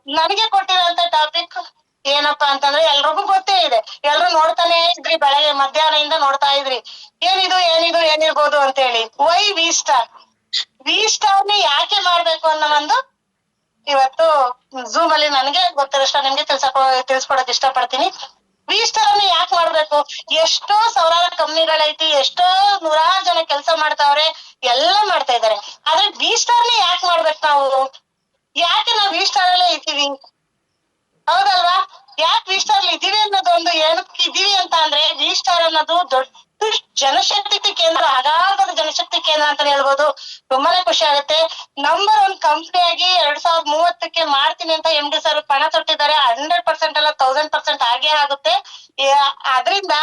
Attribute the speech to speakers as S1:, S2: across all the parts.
S1: ನನಗೆ ಕೊಟ್ಟಿರೋಂತ ಟಾಪಿಕ್ ಏನಪ್ಪಾ ಅಂತಂದ್ರೆ ಎಲ್ರಿಗೂ ಗೊತ್ತೇ ಇದೆ, ಎಲ್ರು ನೋಡ್ತಾನೆ ಇದ್ರಿ, ಬೆಳಗ್ಗೆ ಮಧ್ಯಾಹ್ನದಿಂದ ನೋಡ್ತಾ ಇದ್ರಿ ಏನಿರ್ಬೋದು ಅಂತ ಹೇಳಿ. Why V star, V star ನಿ ಯಾಕೆ ಮಾಡ್ಬೇಕು ಅನ್ನೋ ಒಂದು ಇವತ್ತು ಝೂಮ್ ಅಲ್ಲಿ ನನಗೆ ಗೊತ್ತಿರೋಷ್ಟ ನಿಮ್ಗೆ ತಿಳ್ಸ್ಕೊಡಕ್ ಇಷ್ಟಪಡ್ತೀನಿ. ವಿ ಸ್ಟಾರ್ ಅನ್ನ ಯಾಕೆ ಮಾಡ್ಬೇಕು? ಎಷ್ಟೋ ಸಾವಿರಾರು ಕಂಪ್ನಿಗಳೈತಿ, ಎಷ್ಟೋ ನೂರಾರು ಜನ ಕೆಲಸ ಮಾಡ್ತಾವ್ರೆ, ಎಲ್ಲ ಮಾಡ್ತಾ ಇದಾರೆ. ಆದ್ರೆ ವಿ ಸ್ಟಾರ್ ನೇ ಯಾಕೆ ಮಾಡ್ಬೇಕು ನಾವು? ಯಾಕೆ ನಾವು ವಿ ಸ್ಟಾರ್ ಅಲ್ಲೇ ಇದ್ದೀವಿ? ಹೌದಲ್ವಾ? ಯಾಕೆ ವಿ ಸ್ಟಾರ್ ಇದೀವಿ ಅನ್ನೋದು ಒಂದು ಏನಕ್ಕೆ ಇದೀವಿ ಅಂತ ಅಂದ್ರೆ, ವಿ ಸ್ಟಾರ್ ಅನ್ನೋದು ದೊಡ್ಡ ಜನಶಕ್ತಿ ಕೇಂದ್ರ, ಅಗಾಧದ ಜನಶಕ್ತಿ ಕೇಂದ್ರ ಅಂತಾನೆ ಹೇಳ್ಬೋದು. ತುಂಬಾನೇ ಖುಷಿ ಆಗುತ್ತೆ. ನಂಬರ್ 1 ಕಂಪ್ನಿಯಾಗಿ 2030ಕ್ಕೆ ಮಾಡ್ತೀನಿ ಅಂತ MD ಸರ್ ಪಣ ತೊಟ್ಟಿದ್ದಾರೆ. 100% ಅಲ್ಲ 1000% ಆಗೇ ಆಗುತ್ತೆ. ಅದರಿಂದ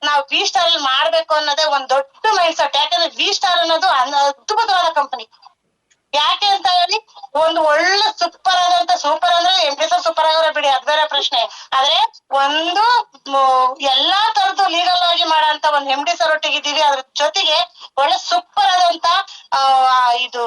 S1: ನಾವು ವಿ ಸ್ಟಾರ್ ಅಲ್ಲಿ ಮಾಡ್ಬೇಕು ಅನ್ನೋದೇ ಒಂದ್ ದೊಡ್ಡ ಮೈಂಡ್ ಸೆಟ್. ಯಾಕಂದ್ರೆ ವಿ ಸ್ಟಾರ್ ಅನ್ನೋದು ಅದ್ಭುತವಾದ ಕಂಪನಿ. ಯಾಕೆ ಅಂತ ಹೇಳಿ, ಒಂದು ಒಳ್ಳೆ ಸೂಪರ್ ಅಂದ್ರೆ MD ಸರ್ ಸೂಪರ್ ಆಗೋರ ಬಿಡಿ, ಅದ್ ಬೇರೆ ಪ್ರಶ್ನೆ. ಆದ್ರೆ ಒಂದು ಎಲ್ಲಾ ತರದ್ದು ಲೀಗಲ್ ಆಗಿ ಮಾಡಂತ ಒಂದ್ MD ಸರ್ ಒಟ್ಟಿಗಿದ್ದೀವಿ. ಅದ್ರ ಜೊತೆಗೆ ಒಳ್ಳೆ ಸೂಪರ್ ಆದಂತ ಇದು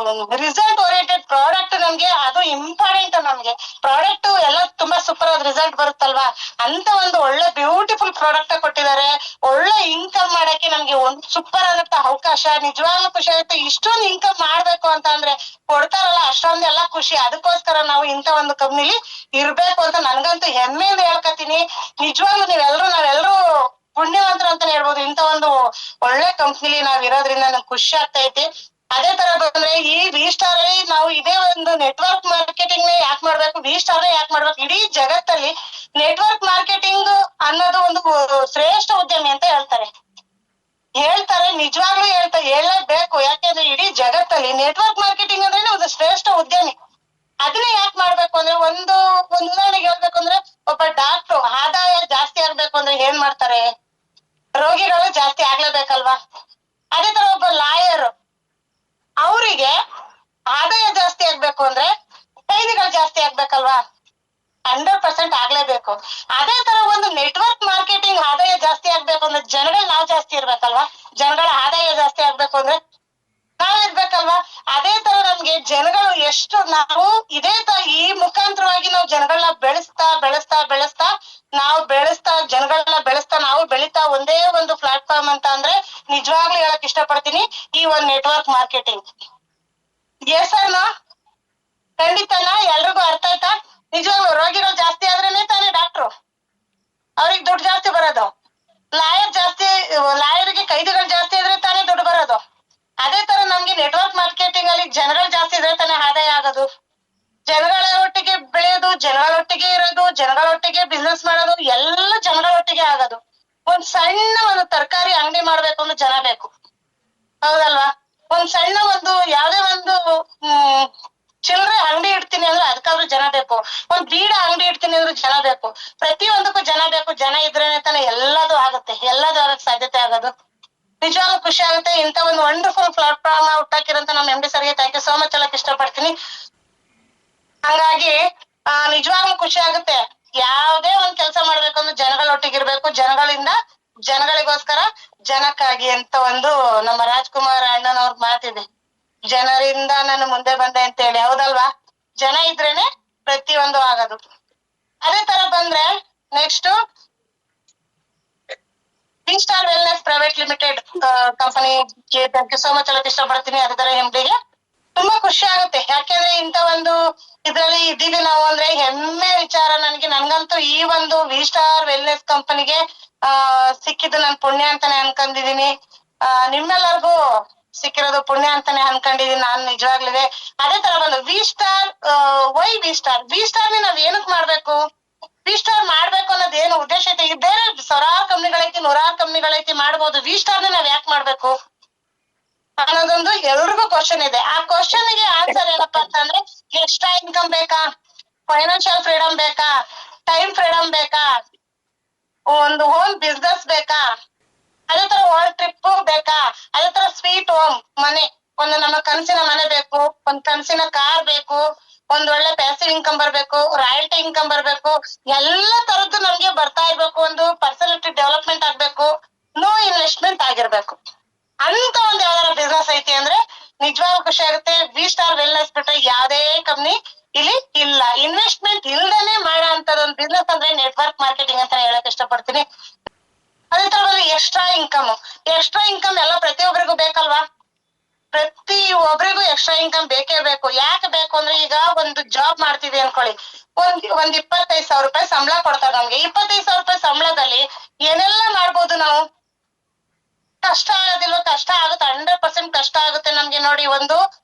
S1: ರಿಸಲ್ಟ್ ಓರಿಯೆಂಟೆಡ್ ಪ್ರಾಡಕ್ಟ್ ನಮ್ಗೆ ಅದು ಇಂಪಾರ್ಟೆಂಟ್. ನಮ್ಗೆ ಪ್ರಾಡಕ್ಟ್ ಎಲ್ಲ ತುಂಬಾ ಸೂಪರ್ ಆದ ರಿಸಲ್ಟ್ ಬರುತ್ತಲ್ವಾ, ಅಂತ ಒಂದು ಒಳ್ಳೆ ಬ್ಯೂಟಿಫುಲ್ ಪ್ರಾಡಕ್ಟ್ ಕೊಟ್ಟಿದ್ದಾರೆ. ಒಳ್ಳೆ ಇನ್ಕಮ್ ಮಾಡಕ್ಕೆ ನಮ್ಗೆ ಒಂದು ಸೂಪರ್ ಆದಂತ ಅವಕಾಶ. ನಿಜವಾಗ್ಲೂ ಖುಷಿ ಆಗುತ್ತೆ. ಇಷ್ಟೊಂದು ಇನ್ಕಮ್ ಮಾಡ್ಬೇಕು ಅಂತ ಅಂದ್ರೆ ಕೊಡ್ತಾರಲ್ಲ, ಅಷ್ಟೊಂದೆಲ್ಲ ಖುಷಿ. ಅದಕ್ಕೋಸ್ಕರ ನಾವು ಇಂತ ಒಂದು ಕಂಪ್ನಿಲಿ ಇರ್ಬೇಕು ಅಂತ ನನ್ಗಂತೂ ಹೆಮ್ಮೆಯಿಂದ ಹೇಳ್ಕತೀನಿ. ನಿಜವಾಗ್ಲೂ ನಾವೆಲ್ಲರೂ ಪುಣ್ಯವಂತರು ಅಂತಾನೆ ಹೇಳ್ಬೋದು. ಇಂತ ಒಂದು ಒಳ್ಳೆ ಕಂಪ್ನಿಲಿ ನಾವ್ ಇರೋದ್ರಿಂದ ನಂಗೆ ಖುಷಿ ಆಗ್ತಾ ಐತಿ. ಅದೇ ತರ ಬಂದ್ರೆ ಈ ವಿ ಸ್ಟಾರ್ ಅಲ್ಲಿ ನಾವು ಇದೇ ಒಂದು ನೆಟ್ವರ್ಕ್ ಮಾರ್ಕೆಟಿಂಗ್ ಯಾಕೆ ಮಾಡ್ಬೇಕು, ವಿ ಸ್ಟಾರ್ ಯಾಕೆ ಮಾಡ್ಬೇಕು? ಇಡೀ ಜಗತ್ತಲ್ಲಿ ನೆಟ್ವರ್ಕ್ ಮಾರ್ಕೆಟಿಂಗ್ ಅನ್ನೋದು ಒಂದು ಶ್ರೇಷ್ಠ ಉದ್ಯಮಿ ಅಂತ ಹೇಳ್ತಾರೆ. ನಿಜವಾಗ್ಲೂ ಹೇಳಲೇಬೇಕು. ಯಾಕೆಂದ್ರೆ ಇಡೀ ಜಗತ್ತಲ್ಲಿ ನೆಟ್ವರ್ಕ್ ಮಾರ್ಕೆಟಿಂಗ್ ಅಂದ್ರೆ ಒಂದು ಶ್ರೇಷ್ಠ ಉದ್ಯಮಿ. ಅದನ್ನೇ ಯಾಕೆ ಮಾಡ್ಬೇಕು ಅಂದ್ರೆ, ಒಂದು ಉದಾಹರಣೆಗೆ ಹೇಳ್ಬೇಕು ಅಂದ್ರೆ, ಒಬ್ಬ ಡಾಕ್ಟ್ರು ಆದಾಯ ಜಾಸ್ತಿ ಆಗ್ಬೇಕು ಅಂದ್ರೆ ಏನ್ ಮಾಡ್ತಾರೆ? ರೋಗಿಗಳು ಜಾಸ್ತಿ ಆಗ್ಲೇಬೇಕಲ್ವಾ? ಅದೇ ತರ ಒಬ್ಬ ಲಾಯರ್, ಅವರಿಗೆ ಆದಾಯ ಜಾಸ್ತಿ ಆಗ್ಬೇಕು ಅಂದ್ರೆ ಕೈದಿಗಳು ಜಾಸ್ತಿ ಆಗ್ಬೇಕಲ್ವಾ? 100% ಆಗ್ಲೇಬೇಕು. ಅದೇ ತರ ಒಂದು ನೆಟ್ವರ್ಕ್ ಮಾರ್ಕೆಟಿಂಗ್ ಆದಾಯ ಜಾಸ್ತಿ ಆಗ್ಬೇಕು ಅಂದ್ರೆ ಜನಗಳು ನಾವ್ ಜಾಸ್ತಿ ಇರ್ಬೇಕಲ್ವಾ? ಜನಗಳ ಆದಾಯ ಜಾಸ್ತಿ ಆಗ್ಬೇಕು ಅಂದ್ರೆ ನಾವ್ ಇರ್ಬೇಕಲ್ವಾ? ಅದೇ ತರ ನಮ್ಗೆ ಜನಗಳು ಎಷ್ಟು ನಾವು ಈ ಮುಖಾಂತರವಾಗಿ ನಾವು ಜನಗಳನ್ನ ಬೆಳೆಸ್ತಾ ನಾವು ಬೆಳಿತಾ ಒಂದೇ ಒಂದು ಪ್ಲಾಟ್ಫಾರ್ಮ್ ಅಂತ ಅಂದ್ರೆ ನಿಜವಾಗ್ಲೂ ಹೇಳಕ್ ಇಷ್ಟಪಡ್ತೀನಿ, ಈ ಒಂದ್ ನೆಟ್ವರ್ಕ್ ಮಾರ್ಕೆಟಿಂಗ್. ಎಸ್ ಅನ್ನ ಖಂಡಿತನ ಎಲ್ರಿಗೂ ಅರ್ಥ ಆಯ್ತಾ? ನಿಜವಾಗ್ಲೂ ರೋಗಿಗಳು ಜಾಸ್ತಿ ಆದ್ರೇನೆ ತಾನೇ ಡಾಕ್ಟ್ರು ಅವ್ರಿಗೆ ದುಡ್ಡು ಜಾಸ್ತಿ ಬರೋದು. ಲಾಯರ್ಗೆ ಕೈದಿಗಳು ಜಾಸ್ತಿ ಇದ್ರೆ ತಾನೇ ದುಡ್ಡು ಬರೋದು. ಅದೇ ತರ ನಮ್ಗೆ ನೆಟ್ವರ್ಕ್ ಮಾರ್ಕೆಟಿಂಗ್ ಅಲ್ಲಿ ಜನಗಳು ಜಾಸ್ತಿ ಇದ್ರೆ ತಾನೇ ಆದಾಯ ಆಗೋದು. ಜನಗಳ ಒಟ್ಟಿಗೆ ಬೆಳೆಯೋದು, ಜನಗಳ ಒಟ್ಟಿಗೆ ಇರೋದು, ಜನಗಳ ಒಟ್ಟಿಗೆ ಬಿಸ್ನೆಸ್ ಮಾಡೋದು, ಎಲ್ಲ ಜನಗಳ ಒಟ್ಟಿಗೆ ಆಗೋದು. ಒಂದ್ ಸಣ್ಣ ಒಂದು ತರಕಾರಿ ಅಂಗಡಿ ಮಾಡ್ಬೇಕು ಅಂದ್ರೆ ಜನ ಬೇಕು, ಹೌದಲ್ವಾ? ಒಂದ್ ಸಣ್ಣ ಒಂದು ಯಾವ್ದೇ ಒಂದು ಚಿಲ್ಲರೆ ಅಂಗಡಿ ಇಡ್ತೀನಿ ಅಂದ್ರೆ ಅದಕ್ಕಾದ್ರೂ ಜನ ಬೇಕು. ಒಂದ್ ಬೀಡ ಅಂಗಡಿ ಇಡ್ತೀನಿ ಅಂದ್ರೆ ಜನ ಬೇಕು. ಪ್ರತಿಯೊಂದಕ್ಕೂ ಜನ ಬೇಕು. ಜನ ಇದ್ರೇನೆ ತಾನೆ ಎಲ್ಲದೂ ಆಗುತ್ತೆ, ಎಲ್ಲದೂ ಆಗಕ್ ಸಾಧ್ಯತೆ ಆಗೋದು. ನಿಜವಾಗ್ಲೂ ಖುಷಿ ಆಗುತ್ತೆ. ಇಂತ ಒಂದು ವಂಡರ್ಫುಲ್ ಪ್ಲಾಟ್ಫಾರ್ಮ್ ಹುಟ್ಟಾಕಿರಂತ ನಮ್ಮ MD ಸರ್ಗೆ ಥ್ಯಾಂಕ್ ಯು ಸೋ ಮಚ್ ಹೇಳಕ್ ಇಷ್ಟಪಡ್ತೀನಿ. ಹಾಗಾಗಿ ನಿಜವಾಗ್ಲೂ ಖುಷಿ ಆಗುತ್ತೆ. ಯಾವ್ದೇ ಒಂದ್ ಕೆಲಸ ಮಾಡ್ಬೇಕಂದ್ರೆ ಜನಗಳ ಒಟ್ಟಿಗಿರ್ಬೇಕು, ಜನಗಳಿಂದ ಜನಗಳಿಗೋಸ್ಕರ ಜನಕ್ಕಾಗಿ ಅಂತ ಒಂದು ನಮ್ಮ ರಾಜ್ಕುಮಾರ್ ಅಣ್ಣನವ್ರ ಮಾತಿದೆ, ಜನರಿಂದ ನಾನು ಮುಂದೆ ಬಂದೆ ಅಂತ ಹೇಳಿ. ಹೌದಲ್ವಾ? ಜನ ಇದ್ರೇನೆ ಪ್ರತಿಯೊಂದು ಆಗೋದು. ಅದೇ ತರ ಬಂದ್ರೆ next we star wellness private limited ಕಂಪನಿಗೆ ಥ್ಯಾಂಕ್ ಯು ಸೋ ಮಚ್ ಹೇಳಕ್ ಇಷ್ಟಪಡ್ತೀನಿ. ಅದೇ ತರ MDಗೆ ತುಂಬಾ ಖುಷಿ ಆಗುತ್ತೆ. ಯಾಕೆಂದ್ರೆ ಇಂತ ಒಂದು ಇದ್ರಲ್ಲಿ ಇದ್ದೀವಿ ನಾವು ಅಂದ್ರೆ ಹೆಮ್ಮೆ ವಿಚಾರ ನನಗೆ. ನನ್ಗಂತೂ ಈ ಒಂದು ವಿ ಸ್ಟಾರ್ ವೆಲ್ನೆಸ್ ಕಂಪನಿಗೆ ಸಿಕ್ಕಿದ್ದು ನನ್ ಪುಣ್ಯ ಅಂತಾನೆ ಅನ್ಕೊಂಡಿದೀನಿ. ನಿಮ್ಮೆಲ್ಲರಿಗೂ ಸಿಕ್ಕಿರೋದು ಪುಣ್ಯ ಅಂತಾನೆ ಅನ್ಕೊಂಡಿದೀನಿ ನಾನ್ ನಿಜವಾಗ್ಲೂ. ಅದೇ ತರ ಬಂದು V star, why V star? V star ನಾವ್ ಏನಕ್ ಮಾಡ್ಬೇಕು? ವಿ ಸ್ಟಾರ್ ಮಾಡ್ಬೇಕು ಅನ್ನೋದು ಏನು ಉದ್ದೇಶ ಐತೆ? ಬೇರೆ ಸಾವಿರಾರು ಕಂಪ್ನಿಗಳೈತಿ, ನೂರಾರು ಕಂಪ್ನಿಗಳೈತಿ, ಮಾಡ್ಬೋದು. ವಿ ಸ್ಟಾರ್ ನಾವ್ ಯಾಕೆ ಮಾಡ್ಬೇಕು ಅನ್ನೋದೊಂದು ಎಲ್ರಿಗೂ ಕ್ವಶನ್ ಇದೆ. ಆ ಕ್ವಶನ್ ಗೆ ಆನ್ಸರ್ ಏನಪ್ಪಾ ಅಂತಂದ್ರೆ, ಎಕ್ಸ್ಟ್ರಾ ಇನ್ಕಮ್ ಬೇಕಾ, ಫೈನಾನ್ಷಿಯಲ್ ಫ್ರೀಡಮ್ ಬೇಕಾ, ಟೈಮ್ ಫ್ರೀಡಮ್ ಬೇಕಾ, ಒಂದು ಹೋಮ್ ಬಿಸ್ನೆಸ್ ಬೇಕಾ, ಅದೇ ತರ ವರ್ಲ್ಡ್ ಟ್ರಿಪ್ ಬೇಕಾ, ಅದೇ ತರ ಸ್ವೀಟ್ ಹೋಮ್ ಮನೆ, ಒಂದು ನಮ್ಮ ಕನಸಿನ ಮನೆ ಬೇಕು, ಒಂದ್ ಕನಸಿನ ಕಾರ್ ಬೇಕು, ಒಂದ್ ಒಳ್ಳೆ ಪ್ಯಾಸಿವ್ ಇನ್ಕಮ್ ಬರ್ಬೇಕು, ರಾಯಲ್ಟಿ ಇನ್ಕಮ್ ಬರ್ಬೇಕು, ಎಲ್ಲ ತರದ್ದು ನಮ್ಗೆ ಬರ್ತಾ ಇರ್ಬೇಕು. ಒಂದು ಪರ್ಸನಾಲಿಟಿ ಡೆವಲಪ್ಮೆಂಟ್ ಆಗ್ಬೇಕು, ನೋ ಇನ್ವೆಸ್ಟ್ಮೆಂಟ್ ಆಗಿರ್ಬೇಕು ಅಂತ ಒಂದ್ ಯಾವ್ದಾರ ಬಿಸ್ನೆಸ್ ಐತಿ ಅಂದ್ರೆ ನಿಜವಾಗ್ಲೂ ಖುಷಿ ಆಗುತ್ತೆ. ವಿ ಸ್ಟಾರ್ ವೆಲ್ನೆಸ್ ಬಿಟ್ರೆ ಯಾವ್ದೇ ಕಂಪ್ನಿ ಇಲ್ಲಿ ಇಲ್ಲ. ಇನ್ವೆಸ್ಟ್ಮೆಂಟ್ ಇಲ್ದೇನೆ ಮಾಡೋ ಅಂತದೊಂದು ಬಿಸ್ನೆಸ್ ಅಂದ್ರೆ ನೆಟ್ವರ್ಕ್ ಮಾರ್ಕೆಟಿಂಗ್ ಅಂತ ಹೇಳಕ್ ಇಷ್ಟಪಡ್ತೀನಿ. ಅದೇ ತರ ಎಕ್ಸ್ಟ್ರಾ ಇನ್ಕಮ್ ಎಲ್ಲ ಪ್ರತಿಯೊಬ್ಬರಿಗೂ ಬೇಕಲ್ವಾ? ಪ್ರತಿ ಒಬ್ರಿಗೂ ಎಕ್ಸ್ಟ್ರಾ ಇನ್ಕಮ್ ಬೇಕೇ ಬೇಕು. ಯಾಕೆ ಬೇಕು ಅಂದ್ರೆ, ಈಗ ಒಂದು ಜಾಬ್ ಮಾಡ್ತೀವಿ ಅನ್ಕೊಳ್ಳಿ, ಒಂದ್ 25,000 ರೂಪಾಯಿ ಸಂಬಳ ಕೊಡ್ತಾರೆ ನಮ್ಗೆ. 25,000 ರೂಪಾಯಿ ಸಂಬಳದಲ್ಲಿ ಏನೆಲ್ಲ ಮಾಡ್ಬೋದು ನಾವು? ಕಷ್ಟ ಆಗೋದಿಲ್ವ? ಕಷ್ಟ ಆಗುತ್ತೆ, 100% ಕಷ್ಟ ಆಗುತ್ತೆ ನಮ್ಗೆ. ನೋಡಿ, ಒಂದು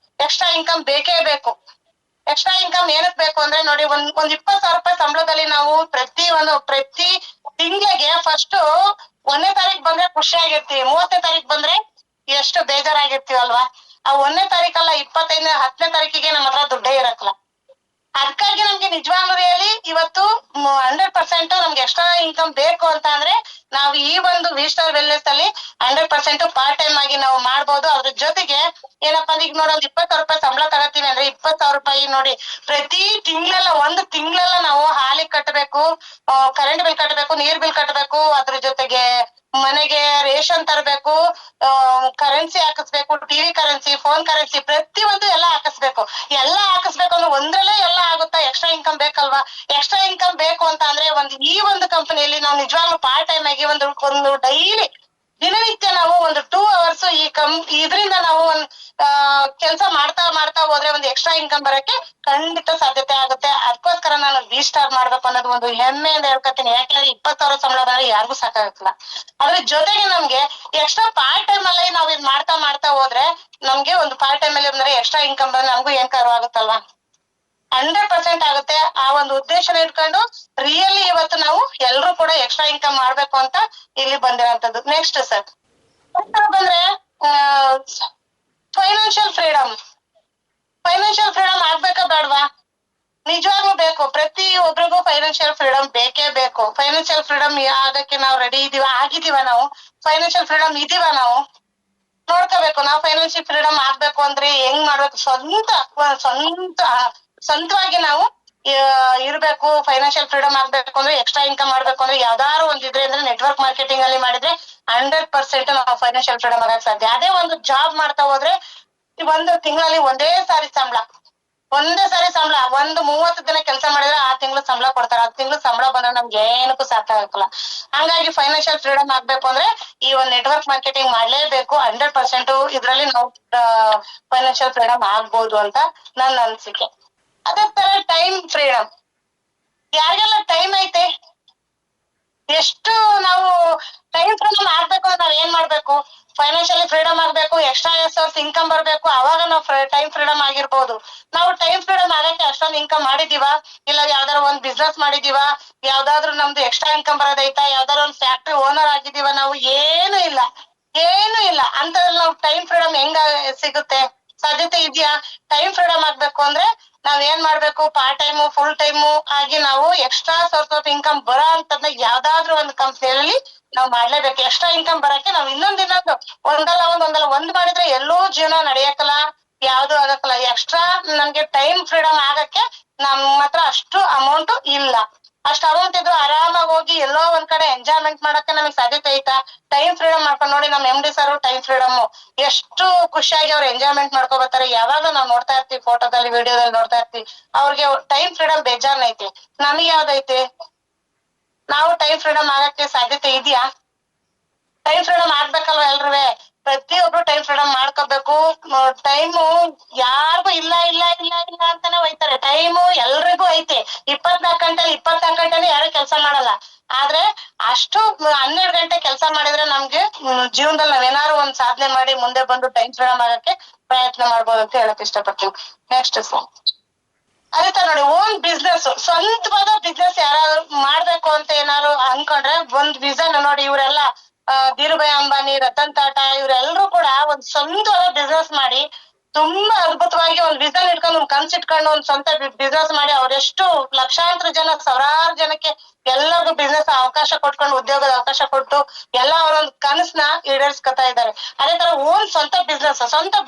S1: ಎಕ್ಸ್ಟ್ರಾ ಇನ್ಕಮ್ ಬೇಕೇ ಬೇಕು. ಎಕ್ಸ್ಟ್ರಾ ಇನ್ಕಮ್ ಏನಕ್ ಬೇಕು ಅಂದ್ರೆ, ನೋಡಿ, ಒಂದ್ 20,000 ರೂಪಾಯಿ ಸಂಬಳದಲ್ಲಿ ನಾವು ಪ್ರತಿ ತಿಂಗಳಿಗೆ ಫಸ್ಟ್ 1ನೇ ತಾರೀಕು ಬಂದ್ರೆ ಖುಷಿಯಾಗಿರ್ತೀವಿ, 30ನೇ ತಾರೀಕು ಬಂದ್ರೆ ಎಷ್ಟು ಬೇಜಾರಾಗಿರ್ತೀವಲ್ವಾ? ಆ 1ನೇ ತಾರೀಕಲ್ಲ, 25ನೇ 10ನೇ ತಾರೀಕಿಗೆ ನಮ್ಮ ಹತ್ರ ದುಡ್ಡೇ ಇರಕ್ಲ. ಅದಕ್ಕಾಗಿ ನಮ್ಗೆ ನಿಜವಾಗ್ಲೂ ಹೇಳಿ ಇವತ್ತು 100% ನಮ್ಗೆ ಎಕ್ಸ್ಟ್ರಾ ಇನ್ಕಮ್ ಬೇಕು ಅಂತ ಅಂದ್ರೆ, ನಾವು ಈ ಒಂದು ವಿ-ಸ್ಟಾರ್ ವೆಲ್ನೆಸ್ ಅಲ್ಲಿ 100% ಪಾರ್ಟ್ ಟೈಮ್ ಆಗಿ ನಾವು ಮಾಡ್ಬೋದು. ಅದ್ರ ಜೊತೆಗೆ ಏನಪ್ಪಾ ಅಂದ್ರೆ, ಈಗ ನೋಡಿ, ಒಂದ್ 20,000 ರೂಪಾಯಿ ಸಂಬಳ ತಗೋತೀವಿ ಅಂದ್ರೆ 20,000 ರೂಪಾಯಿ ನೋಡಿ, ಪ್ರತಿ ಒಂದು ತಿಂಗಳೆಲ್ಲ ನಾವು ಹಾಲಿಗೆ ಕಟ್ಟಬೇಕು, ಕರೆಂಟ್ ಬಿಲ್ ಕಟ್ಟಬೇಕು, ನೀರ್ ಬಿಲ್ ಕಟ್ಟಬೇಕು, ಅದ್ರ ಜೊತೆಗೆ ಮನೆಗೆ ರೇಷನ್ ತರಬೇಕು, ಕರೆನ್ಸಿ ಹಾಕಿಸ್ಬೇಕು, ಟಿವಿ ಕರೆನ್ಸಿ, ಫೋನ್ ಕರೆನ್ಸಿ, ಪ್ರತಿಯೊಂದು ಎಲ್ಲ ಹಾಕಿಸ್ಬೇಕು. ಎಲ್ಲ ಹಾಕಿಸ್ಬೇಕು ಅಂದ್ರೆ ಒಂದ್ರಲ್ಲೇ ಎಲ್ಲ ಆಗುತ್ತಾ? ಎಕ್ಸ್ಟ್ರಾ ಇನ್ಕಮ್ ಬೇಕಲ್ವಾ? ಎಕ್ಸ್ಟ್ರಾ ಇನ್ಕಮ್ ಬೇಕು ಅಂತ ಅಂದ್ರೆ ಈ ಒಂದು ಕಂಪನಿಯಲ್ಲಿ ನಾವು ನಿಜವಾಗ್ಲೂ ಪಾರ್ಟ್ ಟೈಮ್ ಆಗಿ ಒಂದು ಡೈಲಿ ದಿನನಿತ್ಯ ನಾವು ಒಂದು 2 hours ಇದರಿಂದ ನಾವು ಒಂದ್ ಕೆಲಸ ಮಾಡ್ತಾ ಹೋದ್ರೆ ಒಂದು ಎಕ್ಸ್ಟ್ರಾ ಇನ್ಕಮ್ ಬರಕ್ಕೆ ಖಂಡಿತ ಸಾಧ್ಯತೆ ಆಗುತ್ತೆ. ಅದಕ್ಕೋಸ್ಕರ ನಾನು ವಿ-ಸ್ಟಾರ್ ಮಾಡ್ಬೇಕು ಅನ್ನೋದು ಒಂದು ಹೆಮ್ಮೆಯಿಂದ ಹೇಳ್ಕೊತೀನಿ. ಯಾಕೆಂದ್ರೆ 20,000 ಸಂಬಳ ಬಂದ್ರೆ ಯಾರಿಗೂ ಸಾಕಾಗಲ್ಲ. ಅದ್ರ ಜೊತೆಗೆ ನಮ್ಗೆ ಎಕ್ಸ್ಟ್ರಾ ಪಾರ್ಟ್ ಟೈಮ್ ಅಲ್ಲಿ ನಾವ್ ಇದ್ ಮಾಡ್ತಾ ಹೋದ್ರೆ ನಮ್ಗೆ ಒಂದು ಪಾರ್ಟ್ ಟೈಮ್ ಅಲ್ಲಿ ಅಂದ್ರೆ ಎಕ್ಸ್ಟ್ರಾ ಇನ್ಕಮ್ ಬಂದ್ರೆ ನಮಗೂ ಏನ್ ಆಗುತ್ತಲ್ವಾ? 100% ಆಗುತ್ತೆ. ಆ ಒಂದು ಉದ್ದೇಶನ ಇಟ್ಕೊಂಡು ರಿಯಲಿ ಇವತ್ತು ನಾವು ಎಲ್ರು ಕೂಡ ಎಕ್ಸ್ಟ್ರಾ ಇನ್ಕಮ್ ಮಾಡ್ಬೇಕು ಅಂತ ಇಲ್ಲಿ ಬಂದಿರೋಂಥದ್ದು. ನೆಕ್ಸ್ಟ್ ಸರ್ ಬಂದ್ರೆ ಫೈನಾನ್ಷಿಯಲ್ ಫ್ರೀಡಮ್ ಆಗ್ಬೇಕಾ ಬೇಡವಾ? ನಿಜವಾಗ್ಲೂ ಬೇಕು. ಪ್ರತಿ ಒಬ್ರಿಗೂ ಫೈನಾನ್ಷಿಯಲ್ ಫ್ರೀಡಮ್ ಬೇಕೇ ಬೇಕು. ಫೈನಾನ್ಷಿಯಲ್ ಫ್ರೀಡಮ್ ಆಗಕ್ಕೆ ನಾವು ರೆಡಿ ಆಗಿದೀವ ನಾವು? ಫೈನಾನ್ಷಿಯಲ್ ಫ್ರೀಡಮ್ ಇದೀವ ನಾವು? ನೋಡ್ಕೋಬೇಕು. ನಾವು ಫೈನಾನ್ಷಿಯಲ್ ಫ್ರೀಡಮ್ ಆಗ್ಬೇಕು ಅಂದ್ರೆ ಹೆಂಗ್ ಮಾಡ್ಬೇಕು? ಸ್ವಂತವಾಗಿ ನಾವು ಇರ್ಬೇಕು. ಫೈನಾನ್ಷಿಯಲ್ ಫ್ರೀಡಮ್ ಆಗ್ಬೇಕು ಅಂದ್ರೆ, ಎಕ್ಸ್ಟ್ರಾ ಇನ್ಕಮ್ ಮಾಡ್ಬೇಕು ಅಂದ್ರೆ ಯಾವ್ದಾದ್ರು ಒಂದಿದ್ರೆ ಅಂದ್ರೆ ನೆಟ್ವರ್ಕ್ ಮಾರ್ಕೆಟಿಂಗ್ ಅಲ್ಲಿ ಮಾಡಿದ್ರೆ 100% ನಾವು ಫೈನಾನ್ಷಿಯಲ್ ಫ್ರೀಡಮ್ ಆಗಕ್ ಸಾಧ್ಯ. ಅದೇ ಒಂದು ಜಾಬ್ ಮಾಡ್ತಾ ಹೋದ್ರೆ ಒಂದು ತಿಂಗಳಲ್ಲಿ ಒಂದೇ ಸಾರಿ ಸಂಬಳ, ಒಂದು 30 ದಿನ ಕೆಲಸ ಮಾಡಿದ್ರೆ ಆ ತಿಂಗಳು ಸಂಬಳ ಕೊಡ್ತಾರೆ. ಆ ತಿಂಗಳು ಸಂಬಳ ಬಂದ್ರೆ ನಮ್ಗೆ ಏನಕ್ಕೂ ಸಾಕಾಗಲ್ಲ. ಹಂಗಾಗಿ ಫೈನಾನ್ಷಿಯಲ್ ಫ್ರೀಡಮ್ ಆಗ್ಬೇಕು ಅಂದ್ರೆ ಈ ಒಂದು ನೆಟ್ವರ್ಕ್ ಮಾರ್ಕೆಟಿಂಗ್ ಮಾಡ್ಲೇಬೇಕು. 100% ಇದ್ರಲ್ಲಿ ನಾವು ಫೈನಾನ್ಷಿಯಲ್ ಫ್ರೀಡಮ್ ಆಗ್ಬೋದು ಅಂತ ನನ್ನ ಅನಿಸಿಕೆ. ಅದೇ ತರ ಟೈಮ್ ಫ್ರೀಡಮ್, ಯಾರಿಗೆಲ್ಲ ಟೈಮ್ ಐತೆ, ಎಷ್ಟು ನಾವು ಟೈಮ್ ಫ್ರೀಡಮ್ ಆಗ್ಬೇಕು ಅಂದ್ರೆ ನಾವ್ ಏನ್ ಮಾಡ್ಬೇಕು? ಫೈನಾನ್ಷಿಯಲಿ ಫ್ರೀಡಮ್ ಆಗ್ಬೇಕು, ಎಕ್ಸ್ಟ್ರಾ ಸೋರ್ಸ್ ಇನ್ಕಮ್ ಬರ್ಬೇಕು, ಅವಾಗ ನಾವು ಟೈಮ್ ಫ್ರೀಡಮ್ ಆಗಿರ್ಬೋದು. ನಾವು ಟೈಮ್ ಫ್ರೀಡಮ್ ಆಗಕ್ಕೆ ಅಷ್ಟೊಂದು ಇನ್ಕಮ್ ಮಾಡಿದೀವ? ಇಲ್ಲ ಯಾವ್ದಾರ ಒಂದ್ ಬಿಸ್ನೆಸ್ ಮಾಡಿದೀವ? ಯಾವ್ದಾದ್ರು ನಮ್ದು ಎಕ್ಸ್ಟ್ರಾ ಇನ್ಕಮ್ ಬರೋದೈತಾ? ಯಾವ್ದಾರ ಒಂದ್ ಫ್ಯಾಕ್ಟ್ರಿ ಓನರ್ ಆಗಿದೀವ? ನಾವು ಏನು ಇಲ್ಲ ಅಂತ ನಾವು ಟೈಮ್ ಫ್ರೀಡಮ್ ಹೆಂಗ ಸಿಗುತ್ತೆ? ಸಾಧ್ಯತೆ ಇದೆಯಾ? ಟೈಮ್ ಫ್ರೀಡಮ್ ಆಗ್ಬೇಕು ಅಂದ್ರೆ ನಾವ್ ಏನ್ ಮಾಡ್ಬೇಕು? ಪಾರ್ಟ್ ಟೈಮ್, ಫುಲ್ ಟೈಮ್ ಆಗಿ ನಾವು ಎಕ್ಸ್ಟ್ರಾ ಸೋರ್ಸ್ ಆಫ್ ಇನ್ಕಮ್ ಬರೋ ಅಂತದ್ನ ಯಾವ್ದಾದ್ರು ಒಂದು ಕಂಪ್ನಿಯಲ್ಲಿ ನಾವ್ ಮಾಡ್ಲೇಬೇಕು. ಎಕ್ಸ್ಟ್ರಾ ಇನ್ಕಮ್ ಬರಕ್ಕೆ ನಾವ್ ಇನ್ನೊಂದಲ್ಲ ಒಂದ್ ಮಾಡಿದ್ರೆ ಎಲ್ಲೂ ಜೀವನ ನಡೆಯಕಲ್ಲ, ಯಾವ್ದು ಆಗಕ್ಕಲ್ಲ. ಎಕ್ಸ್ಟ್ರಾ ನಮ್ಗೆ ಟೈಮ್ ಫ್ರೀಡಮ್ ಆಗಕ್ಕೆ ನಮ್ಮ ಹತ್ರ ಅಷ್ಟು ಅಮೌಂಟ್ ಇಲ್ಲ. ಅಷ್ಟು ಅಮೌಂಟ್ ಇದ್ರು ಆರಾಮಾಗಿ ಹೋಗಿ ಎಲ್ಲೋ ಒಂದ್ ಕಡೆ ಎಂಜಾಯ್ಮೆಂಟ್ ಮಾಡಕ್ಕೆ ನಮಗ್ ಸಾಧ್ಯತೆ ಐತಾ? ಟೈಮ್ ಫ್ರೀಡಮ್ ಮಾಡ್ಕೊಂಡು ನೋಡಿ, ನಮ್ MD ಸರ್ ಟೈಮ್ ಫ್ರೀಡಮ್ ಎಷ್ಟು ಖುಷಿಯಾಗಿ ಅವ್ರು ಎಂಜಾಯ್ಮೆಂಟ್ ಮಾಡ್ಕೊ ಬರ್ತಾರೆ. ಯಾವಾಗ ನಾವ್ ನೋಡ್ತಾ ಇರ್ತೀವಿ, ಫೋಟೋದಲ್ಲಿ ವಿಡಿಯೋದಲ್ಲಿ ನೋಡ್ತಾ ಇರ್ತೀವಿ. ಅವ್ರಿಗೆ ಟೈಮ್ ಫ್ರೀಡಮ್ ಬೇಜಾನ್ ಐತಿ. ನಮಗೆ ಯಾವ್ದೈತೆ? ನಾವು ಟೈಮ್ ಫ್ರೀಡಮ್ ಆಗಕ್ಕೆ ಸಾಧ್ಯತೆ ಇದೆಯಾ? ಟೈಮ್ ಫ್ರೀಡಮ್ ಆಗ್ಬೇಕಲ್ವಾ ಎಲ್ರುವೆ? ಪ್ರತಿಯೊಬ್ರು ಟೈಮ್ ಫ್ರೀಡಮ್ ಮಾಡ್ಕೋಬೇಕು. ಟೈಮು ಯಾರಿಗೂ ಇಲ್ಲ ಅಂತಾನೆ ಹೋಯ್ತಾರೆ. ಟೈಮು ಎಲ್ರಿಗೂ ಐತೆ. 24 ಗಂಟೆಲಿ ಯಾರು ಕೆಲಸ ಮಾಡಲ್ಲ. ಆದ್ರೆ ಅಷ್ಟು 12 ಗಂಟೆ ಕೆಲಸ ಮಾಡಿದ್ರೆ ನಮ್ಗೆ ಜೀವನದಲ್ಲಿ ನಾವೇನಾದ್ರು ಒಂದ್ ಸಾಧನೆ ಮಾಡಿ ಮುಂದೆ ಬಂದು ಟೈಮ್ ಫ್ರೀಡಮ್ ಆಗಕ್ಕೆ ಪ್ರಯತ್ನ ಮಾಡ್ಬೋದು ಅಂತ ಹೇಳಕ್ ಇಷ್ಟಪಡ್ತೀನಿ. ನೆಕ್ಸ್ಟ್ ಅದೇ ತರ ನೋಡಿ, ಓನ್ ಬಿಸ್ನೆಸ್, ಸ್ವಂತವಾದ ಬಿಸ್ನೆಸ್ ಯಾರಾದ್ರು ಮಾಡ್ಬೇಕು ಅಂತ ಏನಾದ್ರು ಅನ್ಕೊಂಡ್ರೆ ಒಂದ್ ವಿಷನ್ ನೋಡಿ. ಇವರೆಲ್ಲ ಧೀರುಭಾಯಿ ಅಂಬಾನಿ, ರತನ್ ಟಾಟಾ ಇವರೆಲ್ಲರೂ ಕೂಡ ಒಂದ್ ಸ್ವಂತವಾದ ಬಿಸ್ನೆಸ್ ಮಾಡಿ ತುಂಬಾ ಅದ್ಭುತವಾಗಿ ಒಂದ್ ವಿಷನ್ ಇಟ್ಕೊಂಡು, ಒಂದ್ ಕನ್ಸ್ ಇಟ್ಕೊಂಡು ಒಂದ್ ಸ್ವಂತ ಬಿಸ್ನೆಸ್ ಮಾಡಿ ಅವರೆಷ್ಟು ಲಕ್ಷಾಂತರ ಜನ, ಸಾವಿರಾರು ಜನಕ್ಕೆ ಎಲ್ಲರಿಗೂ ಬಿಸ್ನೆಸ್ ಅವಕಾಶ ಕೊಟ್ಕೊಂಡು, ಉದ್ಯೋಗದ ಅವಕಾಶ ಕೊಟ್ಟು ಎಲ್ಲ ಅವರೊಂದ್ ಕನಸನ್ನ ಈಡೇರಿಸ್ಕೊತಾ ಇದ್ದಾರೆ. ಅದೇ ತರ ಸ್ವಂತ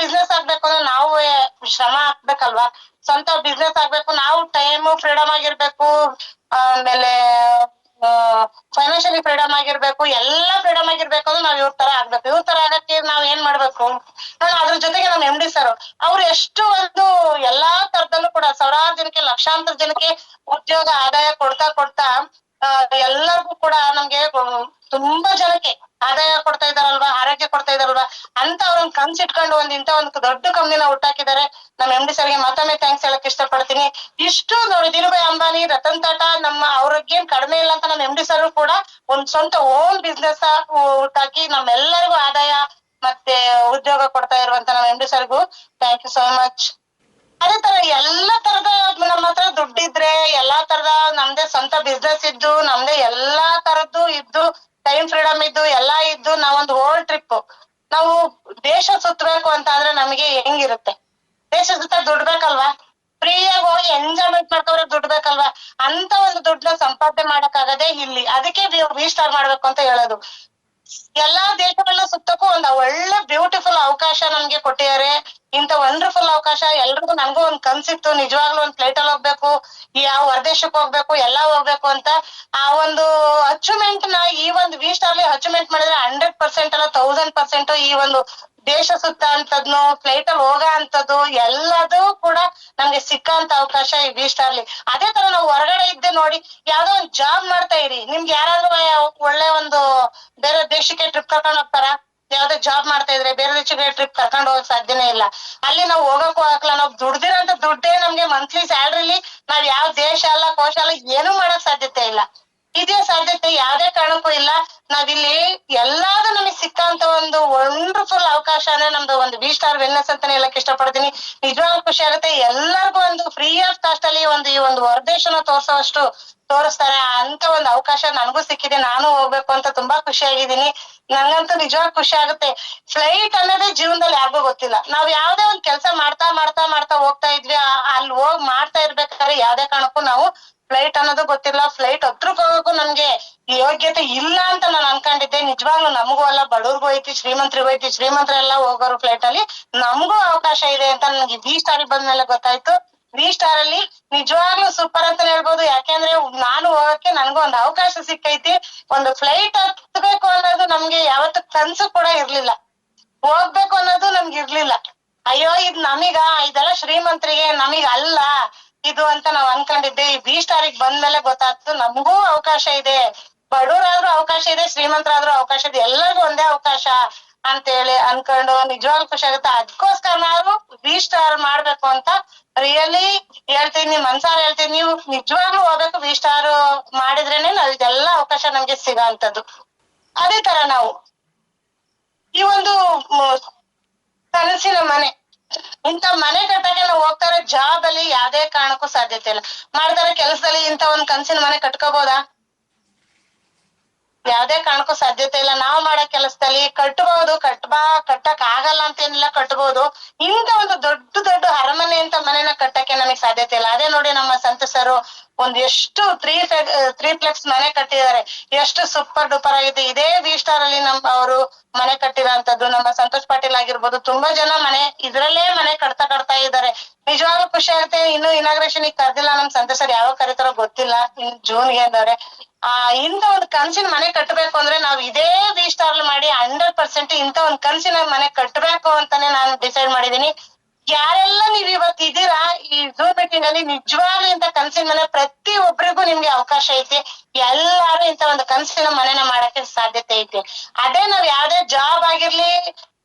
S1: ಬಿಸ್ನೆಸ್ ಆಗ್ಬೇಕು ಅಂದ್ರೆ ನಾವು ಶ್ರಮ ಹಾಕ್ಬೇಕಲ್ವಾ? ಸ್ವಂತ ಬಿಸ್ನೆಸ್ ಆಗ್ಬೇಕು, ನಾವು ಟೈಮ್ ಫ್ರೀಡಮ್ ಆಗಿರ್ಬೇಕು, ಆಮೇಲೆ ಫೈನಾನ್ಷಿಯಲಿ ಫ್ರೀಡಮ್ ಆಗಿರ್ಬೇಕು, ಎಲ್ಲಾ ಫ್ರೀಡಮ್ ಆಗಿರ್ಬೇಕು ಅಂದ್ರೆ ನಾವ್ ಇವ್ರ ತರ ಆಗ್ಬೇಕು. ಇವ್ರ ತರ ಆಗಕ್ಕೆ ನಾವ್ ಏನ್ ಮಾಡ್ಬೇಕು? ಅದ್ರ ಜೊತೆಗೆ ನಮ್ MD ಸರ್ ಅವ್ರು ಎಷ್ಟು ಒಂದು ಎಲ್ಲಾ ತರದಲ್ಲೂ ಕೂಡ ಸಾವಿರಾರು ಜನಕ್ಕೆ, ಲಕ್ಷಾಂತರ ಜನಕ್ಕೆ ಉದ್ಯೋಗ ಆದಾಯ ಕೊಡ್ತಾ ಕೊಡ್ತಾ ಎಲ್ಲರಿಗೂ ಕೂಡ ನಮ್ಗೆ ತುಂಬಾ ಜನಕ್ಕೆ ಆದಾಯ ಕೊಡ್ತಾ ಇದಾರಲ್ವಾ, ಆರೋಗ್ಯ ಕೊಡ್ತಾ ಇದಾರಲ್ವಾ ಅಂತ ಅವ್ರೊಂದ್ ಕನ್ಸ್ ಇಟ್ಕೊಂಡು ಇಂತ ಒಂದು ದೊಡ್ಡ ಕಂಪ್ನಿನ ಹುಟ್ಟಾಕಿದ್ದಾರೆ. ನಮ್ MD ಸರ್ಗೆ ಮತ್ತೊಮ್ಮೆ ಥ್ಯಾಂಕ್ಸ್ ಹೇಳಕ್ ಇಷ್ಟಪಡ್ತೀನಿ. ಇಷ್ಟು ನೋಡಿ, ಧೀರುಭಾಯಿ ಅಂಬಾನಿ, ರತನ್ ಟಾಟಾ, ನಮ್ಮ ಅವ್ರಿಗೇನ್ ಕಡಿಮೆ ಇಲ್ಲ ಅಂತ ನಮ್ MD ಸರ್ ಕೂಡ ಒಂದ್ ಸ್ವಂತ ಓನ್ ಬಿಸ್ನೆಸ್ ಹುಟ್ಟಾಕಿ ನಮ್ಮೆಲ್ಲರಿಗೂ ಆದಾಯ ಮತ್ತೆ ಉದ್ಯೋಗ ಕೊಡ್ತಾ ಇರುವಂತ ನಮ್ MD ಸರ್ಗೂ ಥ್ಯಾಂಕ್ ಯು ಸೋ ಮಚ್. ಅದೇ ತರ ಎಲ್ಲಾ ತರದ ನಮ್ಮ ಹತ್ರ ದುಡ್ಡಿದ್ರೆ, ಎಲ್ಲಾ ತರದ ನಮ್ದೇ ಸ್ವಂತ ಬಿಸ್ನೆಸ್ ಇದ್ದು, ನಮ್ದೇ ಎಲ್ಲಾ ತರದ್ದು ಇದ್ದು, ಟೈಮ್ ಫ್ರೀಡಮ್ ಇದ್ದು, ಎಲ್ಲಾ ಇದ್ದು, ನಾವೊಂದು ವರ್ಲ್ಡ್ ಟ್ರಿಪ್ ನಾವು ದೇಶ ಸುತ್ತಬೇಕು ಅಂತ ಆದ್ರೆ ನಮಗೆ ಹೆಂಗಿರುತ್ತೆ? ದೇಶ ಸುತ್ತ ದುಡ್ಡು ಬೇಕಲ್ವಾ? ಫ್ರೀಯಾಗಿ ಹೋಗಿ ಎಂಜಾಯ್ಮೆಂಟ್ ಮಾಡ್ಕೋದ್ರೆ ದುಡ್ಡು ಬೇಕಲ್ವಾ? ಅಂತ ಒಂದು ದುಡ್ಡನ್ನ ಸಂಪಾದನೆ ಮಾಡಕ್ಕಾಗದೆ ಇಲ್ಲಿ. ಅದಕ್ಕೆ ವಿ ಸ್ಟಾರ್ ಮಾಡ್ಬೇಕು ಅಂತ ಹೇಳೋದು. ಎಲ್ಲಾ ದೇಶಗಳನ್ನ ಸುತ್ತಕ್ಕೂ ಒಂದು ಒಳ್ಳೆ ಬ್ಯೂಟಿಫುಲ್ ಅವಕಾಶ ನಮ್ಗೆ ಕೊಟ್ಟಿದ್ದಾರೆ. ಇಂತ ವಂಡರ್ಫುಲ್ ಅವಕಾಶ ಎಲ್ರಿಗೂ, ನನ್ಗೂ ಒಂದ್ ಕನ್ಸಿತ್ತು, ನಿಜವಾಗ್ಲೂ ಒಂದ್ ಫ್ಲೈಟ್ ಅಲ್ಲಿ ಹೋಗ್ಬೇಕು, ಯಾವ ಹೊರದೇಶಕ್ಕೆ ಹೋಗ್ಬೇಕು, ಎಲ್ಲಾ ಹೋಗ್ಬೇಕು ಅಂತ. ಆ ಒಂದು ಅಚೀವ್ಮೆಂಟ್ ನ ಈ ಒಂದು ವಿ ಸ್ಟಾರ್ ಅಚೀವ್ಮೆಂಟ್ ಮಾಡಿದ್ರೆ 100% ಅಲ್ಲ 1000% ಈ ಒಂದು ದೇಶ ಸುತ್ತ ಅಂತದ್ನು, ಫ್ಲೈಟ್ ಅಲ್ಲಿ ಹೋಗ ಅಂತದ್ದು ಎಲ್ಲದೂ ಕೂಡ ನಮ್ಗೆ ಸಿಕ್ಕಂತ ಅವಕಾಶ ಈ ವಿ ಸ್ಟಾರ್ಲಿ. ಅದೇ ತರ ನಾವು ಹೊರಗಡೆ ಇದ್ದೆ ನೋಡಿ, ಯಾವ್ದೋ ಒಂದ್ ಜಾಬ್ ಮಾಡ್ತಾ ಇರಿ, ನಿಮ್ಗೆ ಯಾರಾದ್ರೂ ಒಳ್ಳೆ ಒಂದು ಬೇರೆ ದೇಶಕ್ಕೆ ಟ್ರಿಪ್ ಕರ್ಕೊಂಡ್ ಹೋಗ್ತಾರ? ಯಾವ್ದೋ ಜಾಬ್ ಮಾಡ್ತಾ ಇದ್ರೆ ಬೇರೆ ದೇಶಕ್ಕೆ ಟ್ರಿಪ್ ಕರ್ಕೊಂಡ್ ಹೋಗಕ್ ಸಾಧ್ಯನೇ ಇಲ್ಲ. ಅಲ್ಲಿ ನಾವು ಹೋಗಕ್ಕೂ ಆಗಲ್ಲ. ನಾವ್ ದುಡ್ದಿರೋಂತ ದುಡ್ಡೇ ನಮ್ಗೆ ಮಂತ್ಲಿ ಸ್ಯಾಲ್ರಿಲಿ ನಾವ್ ಯಾವ ದೇಶ ಅಲ್ಲ, ಕೋಶ ಅಲ್ಲ, ಏನೂ ಮಾಡಕ್ ಸಾಧ್ಯತೆ ಇಲ್ಲ. ಇದೇ ಸಾಧ್ಯತೆ ಯಾವ್ದೇ ಕಾರಣಕ್ಕೂ ಇಲ್ಲ. ನಾವಿಲ್ಲಿ ಎಲ್ಲಾದ್ರೂ ನಮಗ್ ಸಿಕ್ಕಂತ ಒಂದು ವಂಡರ್ಫುಲ್ ಅವಕಾಶ ಅಂದ್ರೆ ನಮ್ದು ಒಂದು ವಿ ಸ್ಟಾರ್ ವೆಲ್ನೆಸ್ ಅಂತಾನೆ ಹೇಳಕ್ ಇಷ್ಟಪಡ್ತೀನಿ. ನಿಜವಾಗ್ಲೂ ಖುಷಿ ಆಗುತ್ತೆ. ಎಲ್ಲರಿಗೂ ಒಂದು ಫ್ರೀ ಆಫ್ ಕಾಸ್ಟ್ ಅಲ್ಲಿ ಈ ಒಂದು ಹೊರದೇಶನ ತೋರಿಸ್ತಾರೆ. ಅಂತ ಒಂದು ಅವಕಾಶ ನನಗೂ ಸಿಕ್ಕಿದೆ. ನಾನು ಹೋಗ್ಬೇಕು ಅಂತ ತುಂಬಾ ಖುಷಿ ಆಗಿದ್ದೀನಿ. ನಂಗಂತೂ ನಿಜವಾಗ್ ಖುಷಿ ಆಗುತ್ತೆ. ಫ್ಲೈಟ್ ಅನ್ನೋದೇ ಜೀವನದಲ್ಲಿ ಯಾರಿಗೂ ಗೊತ್ತಿಲ್ಲ. ನಾವ್ ಯಾವ್ದೇ ಒಂದ್ ಕೆಲ್ಸ ಮಾಡ್ತಾ ಮಾಡ್ತಾ ಮಾಡ್ತಾ ಹೋಗ್ತಾ ಇದ್ವಿ, ಅಲ್ಲಿ ಹೋಗ್ ಮಾಡ್ತಾ ಇರ್ಬೇಕಾದ್ರೆ ಯಾವ್ದೇ ಕಾರಣಕ್ಕೂ ನಾವು ಫ್ಲೈಟ್ ಅನ್ನೋದು ಗೊತ್ತಿಲ್ಲ. ಫ್ಲೈಟ್ ಹತ್ರಕ್ ಹೋಗಕ್ಕೂ ನನ್ಗೆ ಯೋಗ್ಯತೆ ಇಲ್ಲ ಅಂತ ನಾನು ಅನ್ಕೊಂಡಿದ್ದೆ. ನಿಜವಾಗ್ಲೂ ನಮಗೂ ಅಲ್ಲ, ಬಡವ್ರಿಗೂ ಐತಿ, ಶ್ರೀಮಂತರಿಗೂ ಐತಿ. ಶ್ರೀಮಂತರೆಲ್ಲ ಹೋಗೋರು ಫ್ಲೈಟ್ ಅಲ್ಲಿ, ನಮಗೂ ಅವಕಾಶ ಇದೆ ಅಂತ ನನ್ಗೆ ವಿ ಸ್ಟಾರ್ ಬಂದ್ಮೇಲೆ ಗೊತ್ತಾಯ್ತು. ವಿ ಸ್ಟಾರ್ ಅಲ್ಲಿ ನಿಜವಾಗ್ಲೂ ಸೂಪರ್ ಅಂತ ಹೇಳ್ಬೋದು. ಯಾಕೆಂದ್ರೆ ನಾನು ಹೋಗಕ್ಕೆ ನನ್ಗೂ ಒಂದ್ ಅವಕಾಶ ಸಿಕ್ಕೈತಿ. ಒಂದು ಫ್ಲೈಟ್ ಹತ್ಬೇಕು ಅನ್ನೋದು ನಮ್ಗೆ ಯಾವತ್ತು ಕನ್ಸು ಕೂಡ ಇರ್ಲಿಲ್ಲ. ಹೋಗ್ಬೇಕು ಅನ್ನೋದು ನಮ್ಗೆ ಇರ್ಲಿಲ್ಲ. ಅಯ್ಯೋ ಇದ್ ನಮೀಗ, ಇದೆಲ್ಲ ಶ್ರೀಮಂತರಿಗೆ, ನಮಗ್ ಅಲ್ಲ ಇದು ಅಂತ ನಾವ್ ಅನ್ಕೊಂಡಿದ್ದೆ. ಈ ವಿ ಸ್ಟಾರ್ ಬಂದ್ಮೇಲೆ ಗೊತ್ತಾಗ್ತು ನಮಗೂ ಅವಕಾಶ ಇದೆ. ಬಡವರಾದ್ರೂ ಅವಕಾಶ ಇದೆ, ಶ್ರೀಮಂತರಾದ್ರೂ ಅವಕಾಶ ಇದೆ, ಎಲ್ಲರಿಗೂ ಒಂದೇ ಅವಕಾಶ ಅಂತ ಹೇಳಿ ಅನ್ಕೊಂಡು ನಿಜವಾಗ್ಲೂ ಖುಷಿ ಆಗುತ್ತೆ. ಅದಕ್ಕೋಸ್ಕರ ನಾವು ವಿ ಸ್ಟಾರ್ ಮಾಡ್ಬೇಕು ಅಂತ ರಿಯಲಿ ಹೇಳ್ತೀನಿ, ಮನ್ಸಾರ ಹೇಳ್ತೀನಿ. ನೀವು ನಿಜವಾಗ್ಲೂ ಹೋಗ್ಬೇಕು. ವಿ ಸ್ಟಾರ್ ಮಾಡಿದ್ರೇನೆ ನಾವ್ ಇದೆಲ್ಲ ಅವಕಾಶ ನಮ್ಗೆ ಸಿಗೋಂಥದ್ದು. ಅದೇ ತರ ನಾವು ಈ ಒಂದು ಕನಸಿನ ಮನೆ, ಇಂತ ಮನೆ ಕಟ್ಟಕ್ಕೆ ನಾವು ಹೋಗ್ತಾರೆ. ಜಾಬ್ ಅಲ್ಲಿ ಯಾವ್ದೇ ಕಾರಣಕ್ಕೂ ಸಾಧ್ಯತೆ ಇಲ್ಲ. ಮಾಡ್ತಾರೆ ಕೆಲ್ಸದಲ್ಲಿ ಇಂತ ಒಂದ್ ಕನಸಿನ ಮನೆ ಕಟ್ಕೋಬಹುದಾ? ಯಾವ್ದೇ ಕಾರಣಕ್ಕೂ ಸಾಧ್ಯತೆ ಇಲ್ಲ. ನಾವ್ ಮಾಡೋ ಕೆಲಸದಲ್ಲಿ ಕಟ್ಟಬಹುದು, ಕಟ್ಟಕ್ ಆಗಲ್ಲ ಅಂತೇನಿಲ್ಲ, ಕಟ್ಟಬಹುದು. ಇಂತ ಒಂದು ದೊಡ್ಡ ದೊಡ್ಡ ಅರಮನೆ ಅಂತ ಮನೆನ ಕಟ್ಟಕ್ಕೆ ನಮಗ್ ಸಾಧ್ಯತೆ ಇಲ್ಲ. ಅದೇ ನೋಡಿ ನಮ್ಮ ಸಂತಸರು ಒಂದ್ ಎಷ್ಟು 3 ಮನೆ ಕಟ್ಟಿದ್ದಾರೆ. ಎಷ್ಟು ಸೂಪರ್ ಡೂಪರ್ ಆಗಿದೆ. ಇದೇ ವಿ ಸ್ಟಾರ್ ಅಲ್ಲಿ ಅವರು ಮನೆ ಕಟ್ಟಿರೋಂಥದ್ದು. ನಮ್ಮ ಸಂತೋಷ್ ಪಾಟೀಲ್ ಆಗಿರ್ಬೋದು, ತುಂಬಾ ಜನ ಇದ್ರಲ್ಲೇ ಮನೆ ಕಟ್ತಾ ಇದ್ದಾರೆ. ನಿಜವಾಗ್ಲೂ ಖುಷಿ ಆಗುತ್ತೆ. ಇನ್ನು ಇನಾಗ್ರೇಷನ್ ಕರ್ದಿಲ್ಲ ನಮ್ ಸಂತೋಷ್ ಸರ್, ಯಾವಾಗ ಕರೀತಾರೋ ಗೊತ್ತಿಲ್ಲ. ಜೂನ್ಗೆ ಅಂದವ್ರೆ. ಇಂತ ಒಂದು ಕನ್ಸಿನ ಮನೆ ಕಟ್ಟಬೇಕು ಅಂದ್ರೆ ನಾವ್ ಇದೇ ವಿ ಸ್ಟಾರ್ ಮಾಡಿ 100% ಇಂತ ಒಂದ್ ಕನ್ಸಿನ ಮನೆ ಕಟ್ಟಬೇಕು ಅಂತಾನೆ ನಾನು ಡಿಸೈಡ್ ಮಾಡಿದೀನಿ. ಯಾರೆಲ್ಲ ನೀವ್ ಇವತ್ ಇದೀರಾ ಈ ಝೂಮ್ ಮೀಟಿಂಗ್ ಅಲ್ಲಿ, ನಿಜವಾಗ್ಲೂ ಇಂತ ಕನ್ಸಿನ ಮನೆ ಪ್ರತಿ ಒಬ್ರಿಗೂ ನಿಮ್ಗೆ ಅವಕಾಶ ಐತಿ. ಎಲ್ಲಾರು ಇಂತ ಒಂದು ಕನ್ಸಿನ ಮನೆನ ಮಾಡಕ್ಕೆ ಸಾಧ್ಯತೆ ಐತಿ. ಅದೇ ನಾವ್ ಯಾವ್ದೇ ಜಾಬ್ ಆಗಿರ್ಲಿ,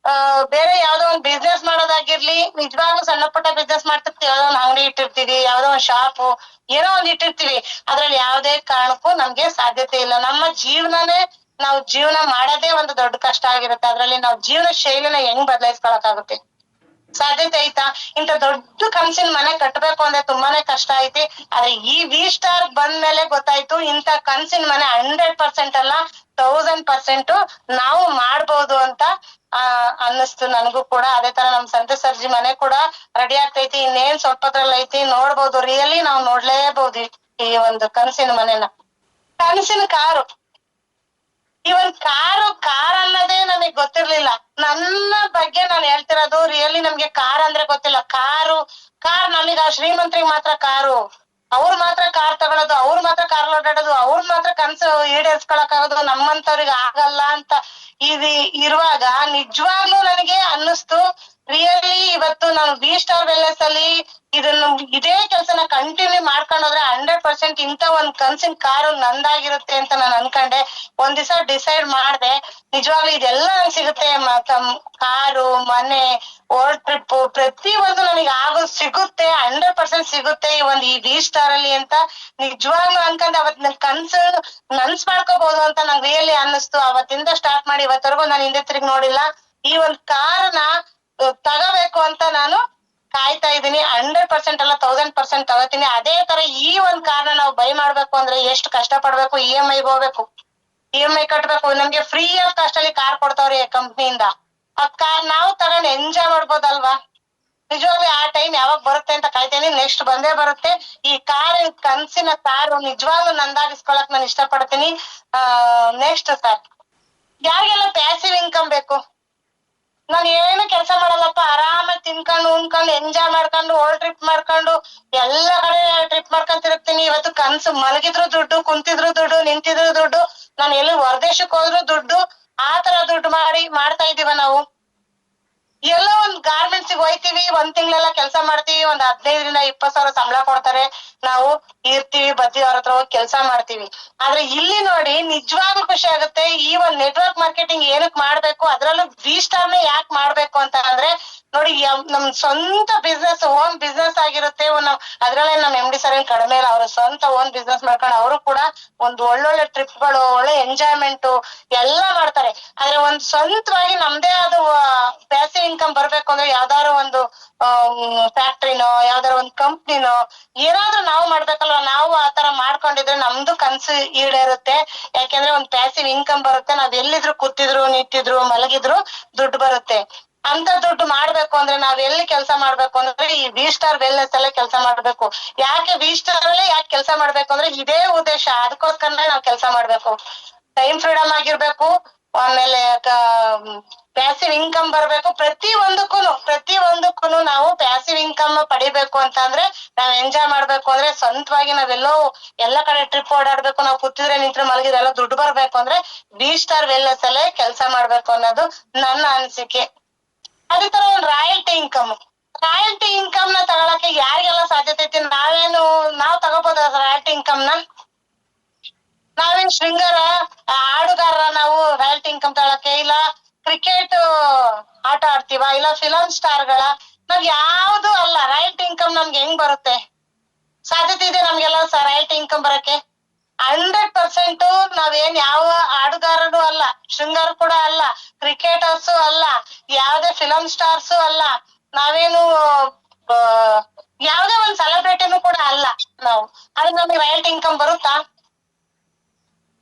S1: ಬೇರೆ ಯಾವ್ದೋ ಒಂದ್ ಬಿಸ್ನೆಸ್ ಮಾಡೋದಾಗಿರ್ಲಿ, ನಿಜವಾಗ್ಲೂ ಸಣ್ಣ ಪುಟ್ಟ ಬಿಸ್ನೆಸ್ ಮಾಡ್ತಿರ್ತೀವಿ. ಯಾವ್ದೋ ಒಂದ್ ಅಂಗಡಿ ಇಟ್ಟಿರ್ತೀವಿ, ಯಾವ್ದೋ ಒಂದ್ ಶಾಪು, ಏನೋ ಒಂದ್ ಇಟ್ಟಿರ್ತೀವಿ. ಅದ್ರಲ್ಲಿ ಯಾವ್ದೇ ಕಾರಣಕ್ಕೂ ನಮ್ಗೆ ಸಾಧ್ಯತೆ ಇಲ್ಲ. ನಮ್ಮ ನಾವು ಜೀವನ ಮಾಡೋದೇ ಒಂದು ದೊಡ್ಡ ಕಷ್ಟ ಆಗಿರುತ್ತೆ. ಅದ್ರಲ್ಲಿ ನಾವು ಜೀವನ ಶೈಲಿನ ಹೆಂಗ್ ಬದಲಾಯಿಸ್ಕೊಳಕ್ಕಾಗುತ್ತೆ? ಸಾಧ್ಯತೆ ಐತಾ? ಇಂತ ದೊಡ್ಡ ಕನ್ಸಿನ ಮನೆ ಕಟ್ಬೇಕು ಅಂದ್ರೆ ತುಂಬಾನೇ ಕಷ್ಟ ಐತಿ. ಆದ್ರೆ ಈ ವಿ ಸ್ಟಾರ್ ಬಂದ್ಮೇಲೆ ಗೊತ್ತಾಯ್ತು, ಇಂತ ಕನ್ಸಿನ ಮನೆ 100% ಅಲ್ಲ 1000% ನಾವು ಮಾಡ್ಬೋದು ಅಂತ ಅನ್ನಿಸ್ತು ನನಗೂ ಕೂಡ. ಅದೇ ತರ ನಮ್ ಸಂತೋಷ್ ಸರ್ಜಿ ಮನೆ ಕೂಡ ರೆಡಿ ಆಗ್ತೈತಿ. ಇನ್ನೇನ್ ಸ್ವಲ್ಪದ್ರಲ್ಲಿ ಐತಿ, ನೋಡ್ಬೋದು. ರಿಯಲಿ ನಾವು ನೋಡ್ಲೇಬಹುದು ಈ ಒಂದು ಕನಸಿನ ಮನೆನ. ಕನಸಿನ ಕಾರು, ಈ ಒಂದ್ ಕಾರ್ ಅನ್ನೋದೇ ನಮಗ್ ಗೊತ್ತಿರ್ಲಿಲ್ಲ. ನನ್ನ ಬಗ್ಗೆ ನಾನು ಹೇಳ್ತಿರೋದು. ರಿಯಲಿ ನಮ್ಗೆ ಕಾರ್ ಅಂದ್ರೆ ಗೊತ್ತಿಲ್ಲ. ಕಾರ್ ನಮೀಗ ಶ್ರೀಮಂತರಿಗೆ ಮಾತ್ರ ಕಾರು, ಅವ್ರು ಮಾತ್ರ ಕಾರ್ ತಗೊಳೋದು, ಅವ್ರು ಮಾತ್ರ ಕಾರ್ ಓಡಾಡೋದು, ಅವ್ರು ಮಾತ್ರ ಕನ್ಸು ಈಡೇರ್ಸ್ಕೊಳಕ್ ಆಗೋದು, ನಮ್ಮಂತವ್ರಿಗೆ ಆಗಲ್ಲ ಅಂತ ಇರುವಾಗ ನಿಜವಾಗ್ಲೂ ನನಗೆ ಅನ್ನಿಸ್ತು. ರಿಯಲಿ ಇವತ್ತು ನಾನು ವಿ ಸ್ಟಾರ್ ವೆಲ್ನೆಸ್ ಅಲ್ಲಿ ಇದನ್ನ ಇದೇ ಕೆಲಸನ ಕಂಟಿನ್ಯೂ ಮಾಡ್ಕೊಂಡು ಹೋದ್ರೆ 100% ಇಂತ ಒಂದ್ ಕನ್ಸಿನ ಕಾರು ನಂದಾಗಿರುತ್ತೆ ಅಂತ ನಾನು ಅನ್ಕೊಂಡೆ. ಒಂದ್ ದಿವಸ ಡಿಸೈಡ್ ಮಾಡ್ದೆ, ನಿಜವಾಗ್ಲೂ ಇದೆಲ್ಲ ನಂಗೆ ಸಿಗುತ್ತೆ. ಕಾರು, ಮನೆ, ಓಲ್ಡ್ ಟ್ರಿಪ್, ಪ್ರತಿ ಒಂದು ನನಗೆ ಆಗೋದು ಸಿಗುತ್ತೆ, 100% ಸಿಗುತ್ತೆ ಈ V-ಸ್ಟಾರ್ ಅಲ್ಲಿ ಅಂತ ನಿಜವಾಗ್ಲೂ ಅನ್ಕೊಂಡೆ. ಅವತ್ ನನ್ ಕನ್ಸು ನನ್ಸ್ ಮಾಡ್ಕೋಬಹುದು ಅಂತ ನಂಗೆ ರಿಯಲಿ ಅನ್ನಿಸ್ತು. ಅವತ್ತಿಂದ ಸ್ಟಾರ್ಟ್ ಮಾಡಿ ಇವತ್ತರೆಗೂ ನಾನು ಹಿಂದೆ ತಿರುಗಿ ನೋಡಿಲ್ಲ. ಈ ಒಂದ್ ಕಾರ್ನ ತಗೋಬೇಕು ಅಂತ ನಾನು ಕಾಯ್ತಾ ಇದೀನಿ. 100% ಅಲ್ಲ 1000% ತಗೋತೀನಿ. ಅದೇ ತರ ಈ ಒಂದ್ ಕಾರ್ನ ನಾವು ಬೈ ಮಾಡ್ಬೇಕು ಅಂದ್ರೆ ಎಷ್ಟು ಕಷ್ಟ ಪಡ್ಬೇಕು. EMI ಹೋಗ್ಬೇಕು, EMI ಕಟ್ಬೇಕು. ನಮ್ಗೆ ಫ್ರೀ ಆಫ್ ಕಾಸ್ಟ್ ಅಲ್ಲಿ ಕಾರ್ ಕೊಡ್ತಾವ್ರಿ ಕಂಪ್ನಿಯಿಂದ. ಆ ಕಾರ್ ನಾವು ತಗೊಂಡ್ ಎಂಜಾಯ್ ಮಾಡ್ಬೋದಲ್ವಾ. ನಿಜವಾಗ್ಲೂ ಆ ಟೈಮ್ ಯಾವಾಗ ಬರುತ್ತೆ ಅಂತ ಕಾಯ್ತೀನಿ. ನೆಕ್ಸ್ಟ್ ಬಂದೇ ಬರುತ್ತೆ. ಈ ಕನ್ಸಿನ ಕಾರು ನಿಜವಾಗ್ಲೂ ನಂದಾಗಿಸ್ಕೊಳಕ್ ನಾನು ಇಷ್ಟಪಡ್ತೀನಿ. ನೆಕ್ಸ್ಟ್ ಸರ್, ಯಾರಿಗೆಲ್ಲ ಪ್ಯಾಸಿವ್ ಇನ್ಕಮ್ ಬೇಕು? ನಾನ್ ಏನು ಕೆಲಸ ಮಾಡಲ್ಲಪ್ಪ, ಆರಾಮಾಗಿ ತಿನ್ಕೊಂಡು ಉಣ್ಕೊಂಡು ಎಂಜಾಯ್ ಮಾಡ್ಕೊಂಡು ಓಲ್ಡ್ ಟ್ರಿಪ್ ಮಾಡ್ಕೊಂಡು ಎಲ್ಲ ಕಡೆ ಟ್ರಿಪ್ ಮಾಡ್ಕೊಂಡ್ ತಿರುಗ್ತೀನಿ. ಇವತ್ತು ಕನ್ಸು ಮಲಗಿದ್ರು ದುಡ್ಡು, ಕುಂತಿದ್ರು ದುಡ್ಡು, ನಿಂತಿದ್ರು ದುಡ್ಡು, ನಾನು ಎಲ್ಲಿ ಹೊರದೇಶಕ್ಕೆ ಹೋದ್ರು ದುಡ್ಡು, ಆ ತರ ದುಡ್ಡು ಮಾಡ್ತಾ ಇದೀವ ನಾವು. ಎಲ್ಲೋ ಒಂದ್ ಗಾರ್ಮೆಂಟ್ಸ್ ಹೋಯ್ತಿವಿ, ಒಂದ್ ತಿಂಗಳೆಲ್ಲ ಕೆಲಸ ಮಾಡ್ತೀವಿ, ಒಂದ್ 15,000-20,000 ಸಂಬಳ ಕೊಡ್ತಾರೆ, ನಾವು ಇರ್ತೀವಿ, ಬರ್ತೀವಿ, ಅವ್ರ ಹತ್ರ ಹೋಗಿ ಕೆಲಸ ಮಾಡ್ತೀವಿ. ಆದ್ರೆ ಇಲ್ಲಿ ನೋಡಿ ನಿಜವಾಗ್ಲೂ ಖುಷಿ ಆಗುತ್ತೆ. ಈ ಒಂದ್ ನೆಟ್ವರ್ಕ್ ಮಾರ್ಕೆಟಿಂಗ್ ಏನಕ್ ಮಾಡ್ಬೇಕು, ಅದ್ರಲ್ಲೂ V-ಸ್ಟಾರ್ನೇ ಯಾಕೆ ಮಾಡ್ಬೇಕು ಅಂತ ಅಂದ್ರೆ ನೋಡಿ, ನಮ್ ಸ್ವಂತ ಬಿಸ್ನೆಸ್, ಓನ್ ಬಿಸ್ನೆಸ್ ಆಗಿರುತ್ತೆ. ಅದ್ರಲ್ಲೇ ನಮ್ MD ಸರ್ ಏನ್ ಕಡಿಮೆ ಇಲ್ಲ, ಅವ್ರ ಸ್ವಂತ ಓನ್ ಬಿಸ್ನೆಸ್ ಮಾಡ್ಕೊಂಡು ಅವರು ಕೂಡ ಒಂದ್ ಒಳ್ಳೊಳ್ಳೆ ಟ್ರಿಪ್ಗಳು, ಒಳ್ಳೆ ಎಂಜಾಯ್ಮೆಂಟ್ ಎಲ್ಲ ಮಾಡ್ತಾರೆ. ಆದ್ರೆ ಒಂದ್ ಸ್ವಂತವಾಗಿ ನಮ್ದೇ ಆದ ಪ್ಯಾಸಿವ್ ಇನ್ಕಮ್ ಬರ್ಬೇಕು ಅಂದ್ರೆ ಯಾವ್ದಾದ್ರು ಒಂದು ಫ್ಯಾಕ್ಟ್ರಿನೋ ಯಾವ್ದಾದ್ರು ಒಂದ್ ಕಂಪ್ನಿನೋ ಏನಾದ್ರೂ ನಾವು ಮಾಡ್ಬೇಕಲ್ವಾ. ನಾವು ಆತರ ಮಾಡ್ಕೊಂಡಿದ್ರೆ ನಮ್ದು ಕನ್ಸು ಈಡೇರುತ್ತೆ. ಯಾಕೆಂದ್ರೆ ಒಂದ್ ಪ್ಯಾಸಿವ್ ಇನ್ಕಮ್ ಬರುತ್ತೆ. ನಾವ್ ಎಲ್ಲಿದ್ರು ಕೂತಿದ್ರು, ನಿಂತಿದ್ರು, ಮಲಗಿದ್ರು ದುಡ್ಡು ಬರುತ್ತೆ. ಅಂತ ದುಡ್ಡು ಮಾಡ್ಬೇಕು ಅಂದ್ರೆ ನಾವ್ ಎಲ್ಲಿ ಕೆಲಸ ಮಾಡ್ಬೇಕು ಅಂದ್ರೆ ಈ V-ಸ್ಟಾರ್ ವೆಲ್ನೆಸ್ ಅಲ್ಲೇ ಕೆಲಸ ಮಾಡ್ಬೇಕು. ಯಾಕೆ V-ಸ್ಟಾರ್ ಅಲ್ಲೇ ಯಾಕೆ ಕೆಲಸ ಮಾಡ್ಬೇಕು ಅಂದ್ರೆ ಇದೇ ಉದ್ದೇಶ. ಅದಕ್ಕೋಸ್ಕರನೇ ನಾವ್ ಕೆಲಸ ಮಾಡ್ಬೇಕು. ಟೈಮ್ ಫ್ರೀಡಮ್ ಆಗಿರ್ಬೇಕು, ಆಮೇಲೆ ಪ್ಯಾಸಿವ್ ಇನ್ಕಮ್ ಬರ್ಬೇಕು. ಪ್ರತಿ ಒಂದಕ್ಕೂನು ನಾವು ಪ್ಯಾಸಿವ್ ಇನ್ಕಮ್ ಪಡಿಬೇಕು ಅಂತ ಅಂದ್ರೆ ನಾವ್ ಎಂಜಾಯ್ ಮಾಡ್ಬೇಕು ಅಂದ್ರೆ ಸ್ವಂತವಾಗಿ ನಾವೆಲ್ಲೋ ಎಲ್ಲ ಕಡೆ ಟ್ರಿಪ್ ಓಡಾಡ್ಬೇಕು. ನಾವು ಕೂತಿದ್ರೆ ನಿಂತ್ರೆ ಮಲಗಿದ್ರೆ ಎಲ್ಲ ದುಡ್ಡು ಬರ್ಬೇಕು ಅಂದ್ರೆ V-ಸ್ಟಾರ್ ವೆಲ್ನೆಸ್ ಅಲ್ಲೇ ಕೆಲಸ ಮಾಡ್ಬೇಕು ಅನ್ನೋದು ನನ್ನ ಅನಿಸಿಕೆ. ಅದೇ ತರ ಒಂದು ರಾಯಲ್ಟಿ ಇನ್ಕಮ್ ನ ತಗೊಳಕ್ಕೆ ಯಾರಿಗೆಲ್ಲ ಸಾಧ್ಯತೆ ಐತಿ? ನಾವ್ ತಗೋಬಹುದು ರಾಯಲ್ಟಿ ಇನ್ಕಮ್ ನ. ನಾವೇನ್ ಶೃಂಗಾರ ಹಾಡುಗಾರರ ನಾವು ರಾಯಲ್ಟಿ ಇನ್ಕಮ್ ತಗೊಳಕ್ಕೆ? ಇಲ್ಲ ಕ್ರಿಕೆಟ್ ಆಟ ಆಡ್ತೀವ? ಇಲ್ಲ ಫಿಲಂ ಸ್ಟಾರ್ಗಳ? ನಾವ್ ಯಾವ್ದು ಅಲ್ಲ. ರಾಯಲ್ಟಿ ಇನ್ಕಮ್ ನಮ್ಗೆ ಹೆಂಗ್ ಬರುತ್ತೆ? ಸಾಧ್ಯತೆ ಇದೆ ನಮ್ಗೆಲ್ಲ ರಾಯಲ್ಟಿ ಇನ್ಕಮ್ ಬರಕ್ಕೆ? 100% ನಾವೇನ್ ಯಾವ ಹಾಡುಗಾರರು ಅಲ್ಲ, ಶೃಂಗಾರ ಕೂಡ ಅಲ್ಲ, ಕ್ರಿಕೆಟರ್ಸು ಅಲ್ಲ, ಯಾವ್ದೇ ಫಿಲಂ ಸ್ಟಾರ್ಸು ಅಲ್ಲ, ನಾವೇನು ಯಾವ್ದೇ ಒಂದ್ ಸೆಲೆಬ್ರಿಟಿನೂ ಕೂಡ ಅಲ್ಲ ನಾವು. ಆದ್ರೆ ನಮ್ಗೆ ರಾಯಲ್ಟಿ ಇನ್ಕಮ್ ಬರುತ್ತಾ?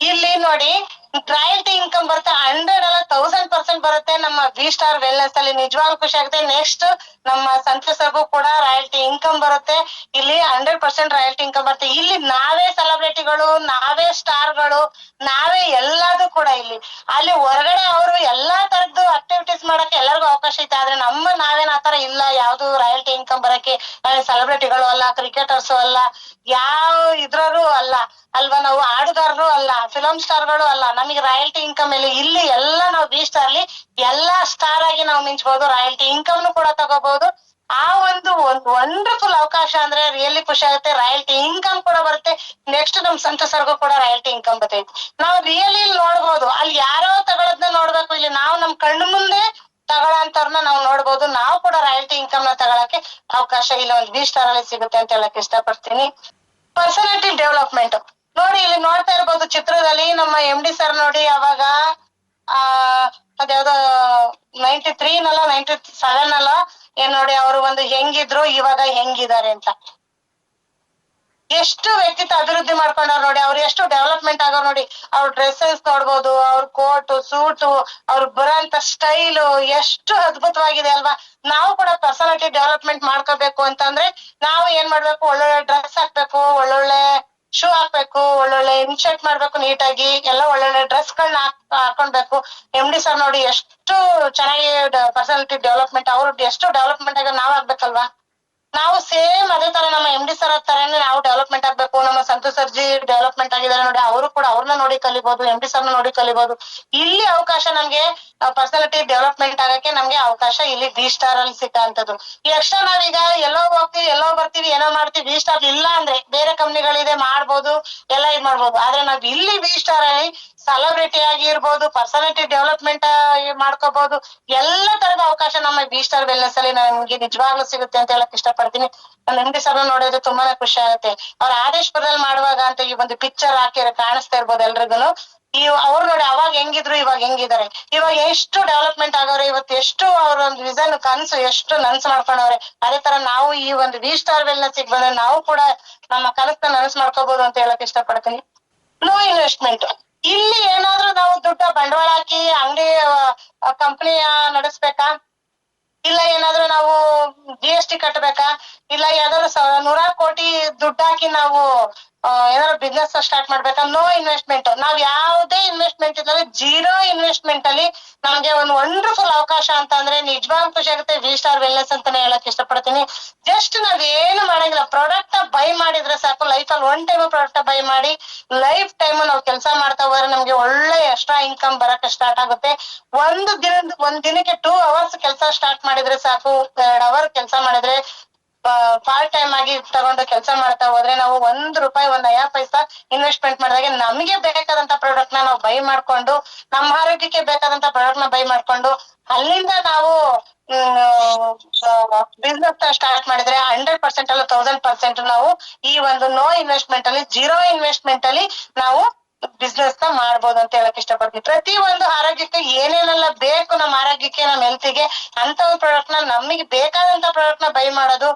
S1: ಇಲ್ಲಿ ನೋಡಿ, ರಾಯಲ್ಟಿ ಇನ್ಕಮ್ ಬರುತ್ತೆ. 100 ಅಲ್ಲ 1000% ಬರುತ್ತೆ ನಮ್ಮ V-ಸ್ಟಾರ್ ವೆಲ್ನೆಸ್ ಅಲ್ಲಿ. ನಿಜವಾಗ್ಲೂ ಖುಷಿ ಆಗುತ್ತೆ. ನೆಕ್ಸ್ಟ್ ನಮ್ಮ ಸಂತಸರಿಗೂ ಕೂಡ ರಾಯಲ್ಟಿ ಇನ್ಕಮ್ ಬರುತ್ತೆ. ಇಲ್ಲಿ 100% ರಾಯಲ್ಟಿ ಇನ್ಕಮ್ ಬರುತ್ತೆ. ಇಲ್ಲಿ ನಾವೇ ಸೆಲೆಬ್ರಿಟಿಗಳು, ನಾವೇ ಸ್ಟಾರ್ಗಳು, ನಾವೇ ಎಲ್ಲದೂ ಕೂಡ ಇಲ್ಲಿ. ಅಲ್ಲಿ ಹೊರಗಡೆ ಅವರು ಎಲ್ಲಾ ತರದ್ದು ಆಕ್ಟಿವಿಟೀಸ್ ಮಾಡಕ್ಕೆ ಎಲ್ಲರಿಗೂ ಅವಕಾಶ ಐತೆ. ಆದ್ರೆ ನಾವೇನ್ ಆತರ ಇಲ್ಲ. ಯಾವ್ದು ರಾಯಲ್ಟಿ ಇನ್ಕಮ್ ಬರಕ್ಕೆ ಸೆಲೆಬ್ರಿಟಿಗಳು ಅಲ್ಲ, ಕ್ರಿಕೆಟರ್ಸು ಅಲ್ಲ, ಯಾವ ಇದ್ರೂ ಅಲ್ಲ ಅಲ್ವಾ. ನಾವು ಹಾಡುಗಾರರು ಅಲ್ಲ, ಫಿಲಂ ಸ್ಟಾರ್ಗಳು ಅಲ್ಲ. ನಮಗೆ ರಾಯಲ್ಟಿ ಇನ್ಕಮ್ ಇಲ್ಲಿ ಎಲ್ಲ ನಾವು V-ಸ್ಟಾರ್ ಅಲ್ಲಿ ಎಲ್ಲಾ ಸ್ಟಾರ್ ಆಗಿ ನಾವು ಮಿಂಚ್ಬಹುದು. ರಾಯಲ್ಟಿ ಇನ್ಕಮ್ ಕೂಡ ತಗೋಬಹುದು. ಆ ಒಂದು ವಂಡರ್ಫುಲ್ ಅವಕಾಶ ಅಂದ್ರೆ ರಿಯಲಿ ಖುಷಿ ಆಗುತ್ತೆ. ರಾಯಲ್ಟಿ ಇನ್ಕಮ್ ಕೂಡ ಬರುತ್ತೆ. ನೆಕ್ಸ್ಟ್ ನಮ್ ಸಂತಸರ್ಗೂ ಕೂಡ ರಾಯಲ್ಟಿ ಇನ್ಕಮ್ ಬರ್ತೈತಿ. ನಾವು ರಿಯಲಿ ನೋಡ್ಬೋದು. ಅಲ್ಲಿ ಯಾರೋ ತಗೊಳದ್ನ ನೋಡ್ಬೇಕು, ಇಲ್ಲಿ ನಾವು ನಮ್ ಕಣ್ಣು ಮುಂದೆ ತಗೊಳಂತವ್ರನ್ನ ನಾವು ನೋಡ್ಬೋದು. ನಾವು ಕೂಡ ರಾಯಲ್ಟಿ ಇನ್ಕಮ್ ನ ತಗೊಳಕ್ಕೆ ಅವಕಾಶ ಇಲ್ಲ ಒಂದು V-ಸ್ಟಾರ್ ಅಲ್ಲಿ ಸಿಗುತ್ತೆ ಅಂತ ಹೇಳಕ್ ಇಷ್ಟಪಡ್ತೀನಿ. ಪರ್ಸನಾಲಿಟಿ ಡೆವಲಪ್ಮೆಂಟ್ ನೋಡಿ, ಇಲ್ಲಿ ನೋಡ್ತಾ ಇರ್ಬೋದು ಚಿತ್ರದಲ್ಲಿ ನಮ್ಮ MD ಸರ್ ನೋಡಿ, ಅವಾಗ ಅದ್ಯಾವ್ದೋ 93 97 ಅಲ್ಲ ಏನ್ ನೋಡಿ, ಅವರು ಒಂದು ಹೆಂಗಿದ್ರು ಇವಾಗ ಹೆಂಗಿದ್ದಾರೆ ಅಂತ. ಎಷ್ಟು ವ್ಯಕ್ತಿತ್ವ ಅಭಿವೃದ್ಧಿ ಮಾಡ್ಕೊಂಡವ್ರು ನೋಡಿ, ಅವ್ರು ಎಷ್ಟು ಡೆವಲಪ್ಮೆಂಟ್ ಆಗೋರು ನೋಡಿ. ಅವ್ರ ಡ್ರೆಸ್ಸಸ್ ನೋಡ್ಬೋದು, ಅವ್ರ ಕೋಟು ಸೂಟು, ಅವ್ರ ಬರೋಂತ ಸ್ಟೈಲು ಎಷ್ಟು ಅದ್ಭುತವಾಗಿದೆ ಅಲ್ವಾ. ನಾವು ಕೂಡ ಪರ್ಸನಾಲಿಟಿ ಡೆವಲಪ್ಮೆಂಟ್ ಮಾಡ್ಕೋಬೇಕು ಅಂತಂದ್ರೆ ನಾವು ಏನ್ ಮಾಡ್ಬೇಕು? ಒಳ್ಳೊಳ್ಳೆ ಡ್ರೆಸ್ ಹಾಕ್ಬೇಕು, ಒಳ್ಳೊಳ್ಳೆ ಶೂ ಹಾಕ್ಬೇಕು, ಒಳ್ಳೊಳ್ಳೆ ಇನ್ಶರ್ಟ್ ಮಾಡ್ಬೇಕು, ನೀಟಾಗಿ ಎಲ್ಲ ಒಳ್ಳೊಳ್ಳೆ ಡ್ರೆಸ್ ಗಳನ್ನ ಹಾಕೊಳ್ಬೇಕು. MD ಸರ್ ನೋಡಿ ಎಷ್ಟು ಚೆನ್ನಾಗಿ ಪರ್ಸನಾಲಿಟಿ ಡೆವಲಪ್ಮೆಂಟ್, ಅವ್ರು ಎಷ್ಟು ಡೆವಲಪ್ಮೆಂಟ್ ಆಗ ನಾವ್ ಆಗ್ಬೇಕಲ್ವಾ. ನಾವು ಸೇಮ್ ಅದೇ ತರ ನಮ್ಮ MD ಸರ್ ತರನೇ ನಾವು ಡೆವಲಪ್ಮೆಂಟ್ ಆಗ್ಬೇಕು, ನಮ್ಮ ಸಂತೋಷ್ ಸರ್ಜಿ ಡೆವಲಪ್ಮೆಂಟ್ ಆಗಿದ್ದಾರೆ ನೋಡಿ, ಅವರು ಕೂಡ ಅವ್ರನ್ನ ನೋಡಿ ಕಲಿಬಹುದು, MD ಸರ್ನ ನೋಡಿ ಕಲಿಬಹುದು. ಇಲ್ಲಿ ಅವಕಾಶ ನಮ್ಗೆ ಪರ್ಸನಾಲಿಟಿ ಡೆವಲಪ್ಮೆಂಟ್ ಆಗಕ್ಕೆ ನಮ್ಗೆ ಅವಕಾಶ ಇಲ್ಲಿ V-Star ಅಲ್ಲಿ ಸಿಕ್ಕಂತದ್ದು. ಎಕ್ಸ್ಟ್ರಾ ನಾವೀಗ ಎಲ್ಲೋ ಹೋಗ್ತೀವಿ, ಎಲ್ಲೋ ಬರ್ತೀವಿ, ಏನೋ ಮಾಡ್ತೀವಿ, V-Star ಇಲ್ಲ ಅಂದ್ರೆ ಬೇರೆ ಕಂಪ್ನಿಗಳಿದೆ ಮಾಡ್ಬೋದು, ಎಲ್ಲ ಇದ್ ಮಾಡ್ಬೋದು. ಆದ್ರೆ ನಾವ್ ಇಲ್ಲಿ V-Star ಅಲ್ಲಿ ಸೆಲೆಬ್ರಿಟಿ ಆಗಿ ಇರ್ಬೋದು, ಪರ್ಸನಾಲಿಟಿ ಡೆವಲಪ್ಮೆಂಟ್ ಮಾಡ್ಕೋಬಹುದು. ಎಲ್ಲ ತರದ ಅವಕಾಶ ನಮ್ಮ V-Star ವೆಲ್ನೆಸ್ ಅಲ್ಲಿ ನಮ್ಗೆ ನಿಜವಾಗ್ಲೂ ಸಿಗುತ್ತೆ ಅಂತ ಹೇಳಕ್ ಇಷ್ಟಪಡ್ತೀನಿ. ನಾನು MD ಸರ್ನ ನೋಡಿದ್ರೆ ತುಂಬಾನೇ ಖುಷಿ ಆಗುತ್ತೆ. ಅವ್ರ ಆದೇಶಪುರದಲ್ಲಿ ಮಾಡುವಾಗ ಅಂತ ಈ ಒಂದು ಪಿಕ್ಚರ್ ಹಾಕಿರೋ ಕಾಣಿಸ್ತಾ ಇರ್ಬೋದು ಎಲ್ರಿಗೂ. ಅವ್ರು ನೋಡಿ ಅವಾಗ ಹೆಂಗಿದ್ರು ಇವಾಗ ಹೆಂಗಿದ್ದಾರೆ, ಇವಾಗ ಎಷ್ಟು ಡೆವಲಪ್ಮೆಂಟ್ ಆಗವ್ರೆ, ಇವತ್ತು ಎಷ್ಟು ಅವ್ರ ಒಂದು ವಿಷನ್ ಕನ್ಸು ಎಷ್ಟು ನನ್ಸು ಮಾಡ್ಕೊಂಡವ್ರೆ. ಅದೇ ತರ ನಾವು ಈ ಒಂದು V-Star ವೆಲ್ನೆಸ್ ಬಂದ್ರೆ ನಾವು ಕೂಡ ನಮ್ಮ ಕನಸನ್ನ ನನಸು ಮಾಡ್ಕೋಬಹುದು ಅಂತ ಹೇಳಕ್ ಇಷ್ಟಪಡ್ತೀನಿ. No investment. ಇಲ್ಲಿ ಏನಾದ್ರೂ ನಾವು ದುಡ್ಡ ಬಂಡವಾಳ ಹಾಕಿ ಅಂಗಡಿ ಕಂಪನಿಯ ನಡೆಸ್ಬೇಕಾ, ಇಲ್ಲ ಏನಾದ್ರೂ ನಾವು GST ಕಟ್ಬೇಕಾ, ಇಲ್ಲ ಯಾವ್ದಾದ್ರು 100 ಕೋಟಿ ದುಡ್ಡು ಹಾಕಿ ನಾವು ಏನಾದ್ರು ಬಿಸ್ನೆಸ್ ಸ್ಟಾರ್ಟ್ ಮಾಡ್ಬೇಕಾ? No investment. ನಾವ್ ಯಾವ್ದೇ ಇನ್ವೆಸ್ಟ್ಮೆಂಟ್ ಇದ್ರೆ ಜೀರೋ ಇನ್ವೆಸ್ಟ್ಮೆಂಟ್ ಅಲ್ಲಿ ನಮ್ಗೆ ಒಂದು ವಂಡರ್ಫುಲ್ ಅವಕಾಶ ಅಂತ ಅಂದ್ರೆ ನಿಜವಾಗ್ ಖುಷಿ ಆಗುತ್ತೆ. V-Star ವೆಲ್ನೆಸ್ ಅಂತಾನೆ ಹೇಳಕ್ ಇಷ್ಟಪಡ್ತೀನಿ. ಜಸ್ಟ್ ನಾವ್ ಏನು ಮಾಡಂಗಿಲ್ಲ, ಪ್ರಾಡಕ್ಟ್ ಬೈ ಮಾಡಿದ್ರೆ ಸಾಕು. ಲೈಫ್ ಅಲ್ಲಿ 1 ಟೈಮ್ ಪ್ರಾಡಕ್ಟ್ ಬೈ ಮಾಡಿ ಲೈಫ್ ಟೈಮ್ ನಾವು ಕೆಲಸ ಮಾಡ್ತಾ ಹೋದ್ರೆ ನಮ್ಗೆ ಒಳ್ಳೆ ಎಕ್ಸ್ಟ್ರಾ ಇನ್ಕಮ್ ಬರಕ್ಕೆ ಸ್ಟಾರ್ಟ್ ಆಗುತ್ತೆ. ಒಂದ್ ದಿನಕ್ಕೆ 2 ಅವರ್ಸ್ ಕೆಲಸ ಸ್ಟಾರ್ಟ್ ಮಾಡಿದ್ರೆ ಸಾಕು, 2 ಅವರ್ ಕೆಲಸ ಮಾಡಿದ್ರೆ ಪಾರ್ಟ್ ಟೈಮ್ ಆಗಿ ತಗೊಂಡು ಕೆಲಸ ಮಾಡ್ತಾ ಹೋದ್ರೆ ನಾವು ₹1 1 ನಯಾ ಪೈಸಾ ಇನ್ವೆಸ್ಟ್ಮೆಂಟ್ ಮಾಡಿದಾಗ ನಮಗೆ ಬೇಕಾದಂತ ಪ್ರಾಡಕ್ಟ್ ನ ನಾವು ಬೈ ಮಾಡ್ಕೊಂಡು, ನಮ್ಮ ಆರೋಗ್ಯಕ್ಕೆ ಬೇಕಾದಂತ ಪ್ರಾಡಕ್ಟ್ ನ ಬೈ ಮಾಡ್ಕೊಂಡು ಅಲ್ಲಿಂದ ನಾವು ಬಿಸ್ನೆಸ್ ಸ್ಟಾರ್ಟ್ ಮಾಡಿದ್ರೆ 100% ಅಲ್ಲ 1000% ನಾವು ಈ ಒಂದು ನೋ ಇನ್ವೆಸ್ಟ್ಮೆಂಟ್ ಅಲ್ಲಿ, ಜೀರೋ ಇನ್ವೆಸ್ಟ್ಮೆಂಟ್ ಅಲ್ಲಿ ನಾವು ಬಿಸ್ನೆಸ್ ನ ಮಾಡ್ಬೋದು ಅಂತ ಹೇಳಕ್ ಇಷ್ಟಪಡ್ತೀನಿ. ಪ್ರತಿ ಒಂದು ಆರೋಗ್ಯಕ್ಕೆ ಏನೇನೆಲ್ಲ ಬೇಕು ನಮ್ಮ ಆರೋಗ್ಯಕ್ಕೆ, ನಮ್ಮ ಹೆಲ್ತ್ಗೆ, ಅಂತ ಒಂದು ಪ್ರಾಡಕ್ಟ್ ನ ನಮಗೆ ಬೇಕಾದಂತ ಪ್ರಾಡಕ್ಟ್ ನ ಬೈ ಮಾಡೋದು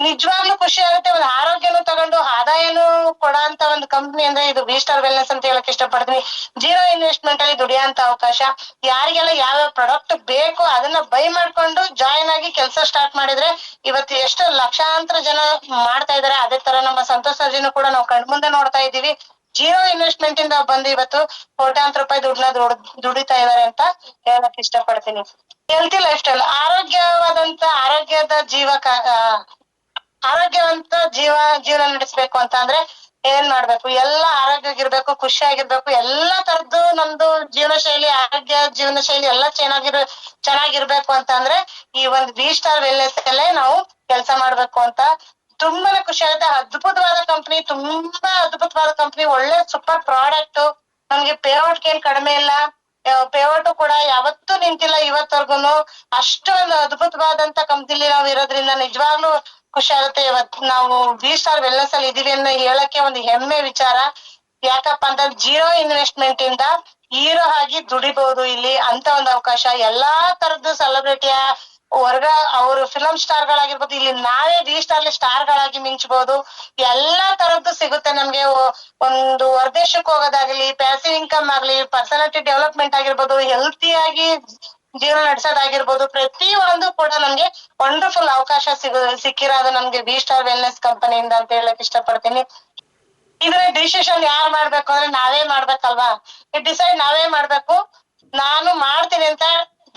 S1: ನಿಜವಾಗ್ಲೂ ಖುಷಿ ಆಗುತ್ತೆ. ಒಂದು ಆರೋಗ್ಯನೂ ತಗೊಂಡು ಆದಾಯನೂ ಕೊಡೋಂತ ಒಂದು ಕಂಪ್ನಿ ಅಂದ್ರೆ ಇದು V-Star ವೆಲ್ನೆಸ್ ಅಂತ ಹೇಳಕ್ ಇಷ್ಟಪಡ್ತೀನಿ. ಜೀರೋ ಇನ್ವೆಸ್ಟ್ಮೆಂಟ್ ಅಲ್ಲಿ ದುಡಿಯೋಂತ ಅವಕಾಶ. ಯಾರಿಗೆಲ್ಲ ಯಾವ್ಯಾವ ಪ್ರಾಡಕ್ಟ್ ಬೇಕು ಅದನ್ನ ಬೈ ಮಾಡ್ಕೊಂಡು ಜಾಯಿನ್ ಆಗಿ ಕೆಲಸ ಸ್ಟಾರ್ಟ್ ಮಾಡಿದ್ರೆ ಇವತ್ತು ಎಷ್ಟು ಲಕ್ಷಾಂತರ ಜನ ಮಾಡ್ತಾ ಇದಾರೆ. ಅದೇ ತರ ನಮ್ಮ ಸಂತೋಷ್ ಸರ್ಜಿನೂ ಕೂಡ ನಾವು ಕಣ್ಮುಂದೆ ನೋಡ್ತಾ ಇದ್ದೀವಿ. ಜೀರೋ ಇನ್ವೆಸ್ಟ್ಮೆಂಟ್ ಇಂದ ಬಂದು ಇವತ್ತು ಕೋಟ್ಯಾಂತರ ರೂಪಾಯಿ ದುಡ್ಡನ್ನ ದುಡಿತಾ ಇದಾರೆ ಅಂತ ಹೇಳಕ್ ಇಷ್ಟಪಡ್ತೀನಿ. ಹೆಲ್ತಿ ಲೈಫ್ ಸ್ಟೈಲ್, ಆರೋಗ್ಯದ ಆರೋಗ್ಯವಂತ ಜೀವನ ನಡೆಸ್ಬೇಕು ಅಂತ ಅಂದ್ರೆ ಏನ್ ಮಾಡ್ಬೇಕು? ಎಲ್ಲ ಆರೋಗ್ಯವಾಗಿರ್ಬೇಕು, ಖುಷಿಯಾಗಿರ್ಬೇಕು. ಎಲ್ಲಾ ತರದ್ದು ನಮ್ದು ಜೀವನ ಶೈಲಿ, ಆರೋಗ್ಯ ಜೀವನ ಶೈಲಿ ಎಲ್ಲ ಚೆನ್ನಾಗಿರ್ಬೇಕು ಅಂತ ಅಂದ್ರೆ ಈ ಒಂದು V-Star ವೆಲ್ನೆಸ್ ಅಲ್ಲೇ ನಾವು ಕೆಲಸ ಮಾಡ್ಬೇಕು ಅಂತ ತುಂಬಾನೇ ಖುಷಿ ಆಗುತ್ತೆ. ಅದ್ಭುತವಾದ ಕಂಪ್ನಿ, ತುಂಬಾ ಅದ್ಭುತವಾದ ಕಂಪ್ನಿ, ಒಳ್ಳೆ ಸೂಪರ್ ಪ್ರಾಡಕ್ಟ್. ನಮ್ಗೆ ಪೇಔಟ್ ಏನ್ ಕಡಿಮೆ ಇಲ್ಲ, ಪೇಔಟ್ ಕೂಡ ಯಾವತ್ತೂ ನಿಂತಿಲ್ಲ ಇವತ್ತವರ್ಗುನು. ಅಷ್ಟೊಂದು ಅದ್ಭುತವಾದಂತ ಕಂಪ್ನಿಲಿ ನಾವು ಇರೋದ್ರಿಂದ ನಿಜವಾಗ್ಲೂ ಖುಷಿ ಆಗುತ್ತೆ. ಇವತ್ತು ನಾವು V-Star ವೆಲ್ನೆಸ್ ಅಲ್ಲಿ ಇದೀವಿ ಅನ್ನೋ ಹೇಳಕ್ಕೆ ಒಂದು ಹೆಮ್ಮೆ ವಿಚಾರ. ಯಾಕಪ್ಪ ಅಂತ ಜೀರೋ ಇನ್ವೆಸ್ಟ್ಮೆಂಟ್ ಇಂದ ಹೀರೋ ಆಗಿ ದುಡಿಬಹುದು ಇಲ್ಲಿ ಅಂತ ಒಂದು ಅವಕಾಶ. ಎಲ್ಲಾ ತರದ್ದು ಸೆಲೆಬ್ರಿಟಿಯ ಅವ್ರು ಫಿಲಂ ಸ್ಟಾರ್ ಗಳಾಗಿರ್ಬೋದು, ಇಲ್ಲಿ ನಾವೇ V-Star ಸ್ಟಾರ್ ಗಳಾಗಿ ಮಿಂಚಬಹುದು. ಎಲ್ಲಾ ತರದ್ದು ಸಿಗುತ್ತೆ ನಮ್ಗೆ. ಒಂದು ಹೊರದೇಶಕ್ಕೆ ಹೋಗೋದಾಗ್ಲಿ, ಪ್ಯಾಸಿವ್ ಇನ್ಕಮ್ ಆಗ್ಲಿ, ಪರ್ಸನಾಲಿಟಿ ಡೆವಲಪ್ಮೆಂಟ್ ಆಗಿರ್ಬೋದು, ಹೆಲ್ತಿಯಾಗಿ ಜೀವನ ನಡೆಸೋದಾಗಿರ್ಬೋದು, ಪ್ರತಿ ಒಂದು ಕೂಡ ನಮ್ಗೆ ವಂಡರ್ಫುಲ್ ಅವಕಾಶ ಸಿಕ್ಕಿರೋದು ನಮ್ಗೆ V-Star ವೆಲ್ನೆಸ್ ಕಂಪನಿಯಿಂದ ಅಂತ ಹೇಳಕ್ ಇಷ್ಟಪಡ್ತೀನಿ. ಇದ್ರ ಡಿಸಿಷನ್ ಯಾರು ಮಾಡ್ಬೇಕು ಅಂದ್ರೆ ನಾವೇ ಮಾಡ್ಬೇಕಲ್ವಾ? ಡಿಸೈಡ್ ನಾವೇ ಮಾಡ್ಬೇಕು. ನಾನು ಮಾಡ್ತೀನಿ ಅಂತ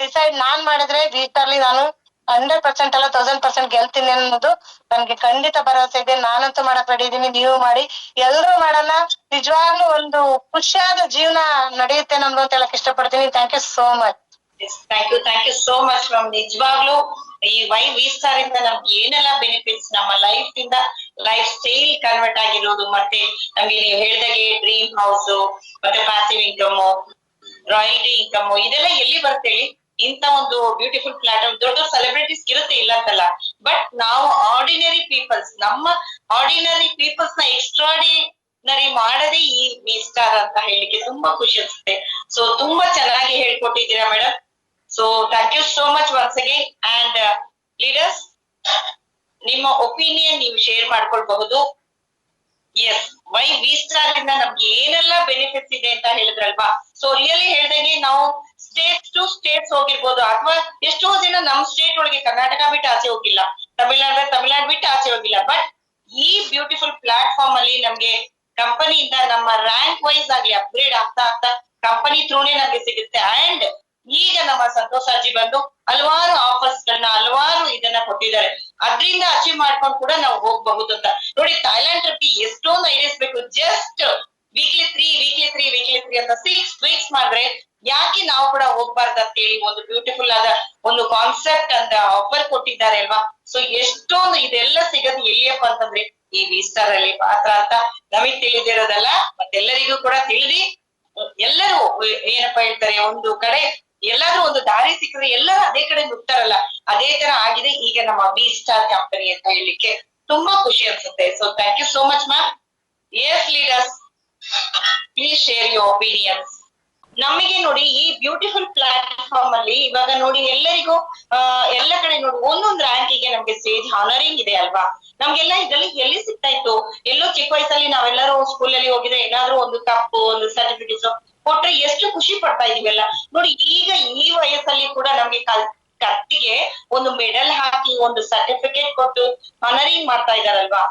S1: ಡಿಸೈಡ್ ನಾನ್ ಮಾಡಿದ್ರೆ V-Star ನಾನು 100% ಅಲ್ಲ 1000% ಗೆಲ್ತೀನಿ ಅನ್ನೋದು ನನ್ಗೆ ಖಂಡಿತ ಭರವಸೆ ಇದೆ. ನಾನಂತೂ ಮಾಡಕ್ ರೆಡಿ ಇದೀನಿ, ನೀವು ಮಾಡಿ, ಎಲ್ರು ಮಾಡೋಣ. ನಿಜವಾಗ್ಲೂ ಒಂದು ಖುಷಿಯಾದ ಜೀವನ ನಡೆಯುತ್ತೆ ನಮ್ದು ಅಂತ ಹೇಳಕ್ ಇಷ್ಟಪಡ್ತೀನಿ. Thank you so much.
S2: Thank you so much ma'am. ನಿಜವಾಗ್ಲೂ ಈ V-Star ಇಂದ ನಮ್ಗೆ ಏನೆಲ್ಲ ಬೆನಿಫಿಟ್ಸ್, ನಮ್ಮ ಲೈಫ್ ಇಂದ ಲೈಫ್ ಸ್ಟೈಲ್ ಕನ್ವರ್ಟ್ ಆಗಿರೋದು, ಮತ್ತೆ ನಮ್ಗೆ ನೀವು ಹೇಳ್ದಾಗೆ ಡ್ರೀಮ್ ಹೌಸ್, ಮತ್ತೆ ಪ್ಯಾಸಿವ್ ಇನ್ಕಮ್, ರಾಯಲ್ಟಿ ಇನ್ಕಮ್, ಇದೆಲ್ಲ ಎಲ್ಲಿ ಬರ್ತೇಳಿ? ಇಂತ ಒಂದು ಬ್ಯೂಟಿಫುಲ್ ಪ್ಲಾಟ್ಫಾರ್ಮ್ ದೊಡ್ಡ ಸೆಲೆಬ್ರಿಟೀಸ್ ಇರುತ್ತೆ ಇಲ್ಲ ಅಂತಲ್ಲ, ಬಟ್ ನಾವು ಆರ್ಡಿನರಿ ಪೀಪಲ್ಸ್, ನಮ್ಮ ಆರ್ಡಿನರಿ ಪೀಪಲ್ಸ್ ನ ಎಕ್ಸ್ಟ್ರಾರ್ಡಿನರಿ ಮಾಡದೇ ಈ V-Star ಅಂತ ಹೇಳಿಕ್ಕೆ ತುಂಬಾ ಖುಷಿ ಅನ್ಸುತ್ತೆ. ಸೊ ತುಂಬಾ ಚೆನ್ನಾಗಿ ಹೇಳ್ಕೊಟ್ಟಿದ್ದೀರಾ madam. So thank you so much once again. And leaders, ನಿಮ್ಮ ಒಪಿನಿಯನ್ ನೀವು ಶೇರ್ ಮಾಡ್ಕೊಳ್ಬಹುದು. ಎಸ್, V-Star ಇಂದ ನಮ್ಗೆ ಏನೆಲ್ಲ ಬೆನಿಫಿಟ್ಸ್ ಇದೆ ಅಂತ ಹೇಳಿದ್ರಲ್ವಾ? ಸೊ ರಿಯಲಿ ಹೇಳ್ದಂಗೆ ನಾವು ಸ್ಟೇಟ್ಸ್ ಟು ಸ್ಟೇಟ್ಸ್ ಹೋಗಿರ್ಬೋದು, ಅಥವಾ ಎಷ್ಟೋ ಜನ ನಮ್ ಸ್ಟೇಟ್ ಒಳಗೆ ಕರ್ನಾಟಕ ಬಿಟ್ಟು ಆಚೆ ಹೋಗಿಲ್ಲ, ತಮಿಳ್ನಾಡು ಬಿಟ್ಟು ಆಚೆ ಹೋಗಿಲ್ಲ. ಬಟ್ ಈ ಬ್ಯೂಟಿಫುಲ್ ಪ್ಲಾಟ್ಫಾರ್ಮ್ ಅಲ್ಲಿ ನಮ್ಗೆ ಕಂಪನಿಯಿಂದ ನಮ್ಮ ರ್ಯಾಂಕ್ ವೈಸ್ ಆಗಿ ಅಪ್ಗ್ರೇಡ್ ಆಗ್ತಾ ಕಂಪನಿ ಥ್ರೂನೇ ನಮ್ಗೆ ಸಿಗುತ್ತೆ. ಅಂಡ್ ಈಗ ನಮ್ಮ ಸಂತೋಷ್ ಅಜ್ಜಿ ಬಂದು ಹಲವಾರು ಆಫರ್ಸ್ ಗಳನ್ನ ಹಲವಾರು ಇದನ್ನ ಕೊಟ್ಟಿದ್ದಾರೆ. ಅದ್ರಿಂದ ಅಚೀವ್ ಮಾಡ್ಕೊಂಡು ಕೂಡ ನಾವು ಹೋಗ್ಬಹುದು ಅಂತ ನೋಡಿ. ಥೈಲ್ಯಾಂಡ್ ಟ್ರಿಪ್ ಎಷ್ಟೊಂದು ಐಡಿಯಾಸ್ ಬೇಕು. ಜಸ್ಟ್ ವೀಕ್ಲಿ 3 ಅಂತ 6 ವೀಕ್ಸ್ ಮಾಡ್ರೆ ಯಾಕೆ ನಾವು ಕೂಡ ಹೋಗ್ಬಾರ್ದು ಅಂತ ಹೇಳಿ ಒಂದು ಬ್ಯೂಟಿಫುಲ್ ಆದ ಒಂದು ಕಾನ್ಸೆಪ್ಟ್ ಅಂತ ಆಫರ್ ಕೊಟ್ಟಿದ್ದಾರೆ ಅಲ್ವಾ. ಸೊ ಎಷ್ಟೊಂದು ಇದೆಲ್ಲ ಸಿಗದು ಎಲ್ಲಿಯಪ್ಪ ಅಂತಂದ್ರೆ ಈ ವಿಸ್ಟಾರ್ ಅಲ್ಲಿ ಮಾತ್ರ ಅಂತ ನಮಗ್ ತಿಳಿದಿರೋದಲ್ಲ, ಮತ್ತೆಲ್ಲರಿಗೂ ಕೂಡ ತಿಳಿದಿ ಎಲ್ಲರೂ ಏನಪ್ಪಾ ಹೇಳ್ತಾರೆ, ಒಂದು ಕಡೆ ಎಲ್ಲಾದ್ರೂ ಒಂದು ದಾರಿ ಸಿಕ್ಕರೆ ಎಲ್ಲರೂ ಅದೇ ಕಡೆ ನುಗ್ತಾರಲ್ಲ, ಅದೇ ತರ ಆಗಿದೆ ಈಗ ನಮ್ಮ ವಿಸ್ಟಾರ್ ಕಂಪನಿ ಅಂತ ಹೇಳಲಿಕ್ಕೆ ತುಂಬಾ ಖುಷಿ ಅನ್ಸುತ್ತೆ. So thank you so much ma'am. Yes leaders, please share your opinions. ನಮಗೆ ನೋಡಿ ಈ ಬ್ಯೂಟಿಫುಲ್ ಪ್ಲಾಟ್ಫಾರ್ಮ್ ಅಲ್ಲಿ ಇವಾಗ ನೋಡಿ ಎಲ್ಲರಿಗೂ ಎಲ್ಲ ಕಡೆ ನೋಡಿ ಒಂದೊಂದು ರ್ಯಾಂಕಿಗೆ ನಮ್ಗೆ ಸ್ಟೇಜ್ ಹಾನರಿಂಗ್ ಇದೆ ಅಲ್ವಾ. ನಮ್ಗೆಲ್ಲ ಇದೆಲ್ಲ ಎಲ್ಲಿ ಸಿಗ್ತಾ ಇತ್ತು? ಎಲ್ಲೋ ಚಿಕ್ಕ ವಯಸ್ಸಲ್ಲಿ ನಾವೆಲ್ಲರೂ ಸ್ಕೂಲ್ ಅಲ್ಲಿ ಹೋಗಿದ್ರೆ ಏನಾದ್ರೂ ಒಂದು ಕಪ್ಪು ಒಂದು ಸರ್ಟಿಫಿಕೇಟ್ಸ್ ಕೊಟ್ರೆ ಎಷ್ಟು ಖುಷಿ ಪಡ್ತಾ ಇದೀವಲ್ಲ. ನೋಡಿ ಈಗ ಈ ವಯಸ್ಸಲ್ಲಿ ಕೂಡ ನಮ್ಗೆ ಕತ್ತಿಗೆ ಒಂದು ಮೆಡಲ್ ಹಾಕಿ ಒಂದು ಸರ್ಟಿಫಿಕೇಟ್ ಕೊಟ್ಟು ಆನರಿಂಗ್ ಮಾಡ್ತಾ ಇದಾರಲ್ವಾ.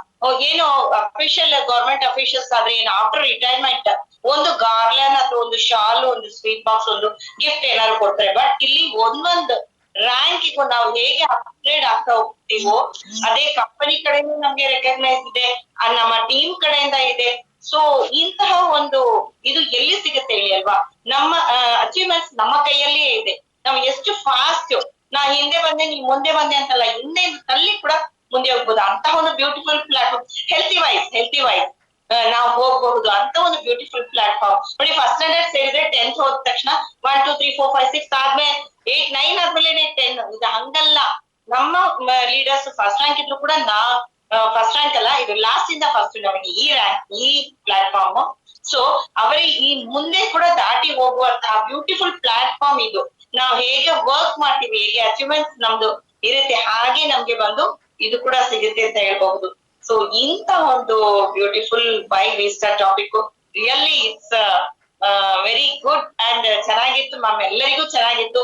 S2: ಏನು ಅಫಿಷಿಯಲ್ ಗವರ್ಮೆಂಟ್ ಅಫಿಷಿಯಲ್ಸ್ ಆದ್ರೆ ಏನು ಆಫ್ಟರ್ ರಿಟೈರ್ಮೆಂಟ್ ಒಂದು ಗಾರ್ಲನ್ ಅಥವಾ ಒಂದು ಶಾಲು ಒಂದು ಸ್ವೀಟ್ ಬಾಕ್ಸ್ ಒಂದು ಗಿಫ್ಟ್ ಏನಾದ್ರು ಕೊಡ್ತಾರೆ. ಬಟ್ ಇಲ್ಲಿ ಒಂದೊಂದು ರ್ಯಾಂಕಿಗೂ ನಾವು ಹೇಗೆ ಅಪ್ಗ್ರೇಡ್ ಆಗ್ತಾ ಹೋಗ್ತೀವೋ ಅದೇ ಕಂಪನಿ ಕಡೆಯಿಂದ ನಮ್ಗೆ ರೆಕಗ್ನೈಸ್ ಇದೆ, ನಮ್ಮ ಟೀಮ್ ಕಡೆಯಿಂದ ಇದೆ. ಸೊ ಇಂತಹ ಒಂದು ಇದು ಎಲ್ಲಿ ಸಿಗುತ್ತೆ ಹೇಳಿ ಅಲ್ವಾ. ನಮ್ಮ ಅಚೀವ್ಮೆಂಟ್ಸ್ ನಮ್ಮ ಕೈಯಲ್ಲಿಯೇ ಇದೆ. ನಾವು ಎಷ್ಟು ಫಾಸ್ಟ್ ನಾ ಹಿಂದೆ ಬಂದೆ ನೀವ್ ಮುಂದೆ ಬಂದೆ ಅಂತಲ್ಲ, ಹಿಂದೆ ಅಲ್ಲಿ ಕೂಡ ಮುಂದೆ ಹೋಗ್ಬೋದು ಅಂತ ಒಂದು ಬ್ಯೂಟಿಫುಲ್ ಪ್ಲಾಟ್ಫಾರ್ಮ್. ಹೆಲ್ತಿ ವೈಸ್ ನಾವು ಹೋಗ್ಬಹುದು ಅಂತ ಒಂದು ಬ್ಯೂಟಿಫುಲ್ ಪ್ಲಾಟ್ಫಾರ್ಮ್ ನೋಡಿ. ಫಸ್ಟ್ ಸ್ಟ್ಯಾಂಡರ್ಡ್ ಸೇರಿದ್ರೆ 10th ಹೋದ ತಕ್ಷಣ 1 2 3 4 5 6 ಆದ್ಮೇಲೆ 8 9 ಆದ್ಮೇಲೆ 10. ಇದು ಹಂಗಲ್ಲ. ನಮ್ಮ ಲೀಡರ್ಸ್ ಫಸ್ಟ್ ರ್ಯಾಂಕ್ ಇದ್ರು ಕೂಡ ಫಸ್ಟ್ ರ್ಯಾಂಕ್ ಅಲ್ಲ, ಇದು ಲಾಸ್ಟ್ ಇಂದ ಫಸ್ಟ್ ನಮಗೆ ಈ ರ್ಯಾಂಕ್ ಈ ಪ್ಲಾಟ್ಫಾರ್ಮ್. ಸೊ ಅವರಿಗೆ ಈ ಮುಂದೆ ಕೂಡ ದಾಟಿ ಹೋಗುವಂತಹ ಬ್ಯೂಟಿಫುಲ್ ಪ್ಲಾಟ್ಫಾರ್ಮ್ ಇದು. ನಾವು ಹೇಗೆ ವರ್ಕ್ ಮಾಡ್ತೀವಿ, ಹೇಗೆ ಅಚೀವ್ಮೆಂಟ್ಸ್ ನಮ್ದು ಇರುತ್ತೆ, ಹಾಗೆ ನಮ್ಗೆ ಬಂದು ಇದು ಕೂಡ ಸಿಗುತ್ತೆ ಅಂತ ಹೇಳ್ಬಹುದು. ಸೊ ಇಂತ ಒಂದು ಬ್ಯೂಟಿಫುಲ್ ವೈ V Star topic really it's very good and ಚೆನ್ನಾಗಿತ್ತು ಮ್ಯಾಮ್. ಎಲ್ಲರಿಗೂ ಚೆನ್ನಾಗಿತ್ತು.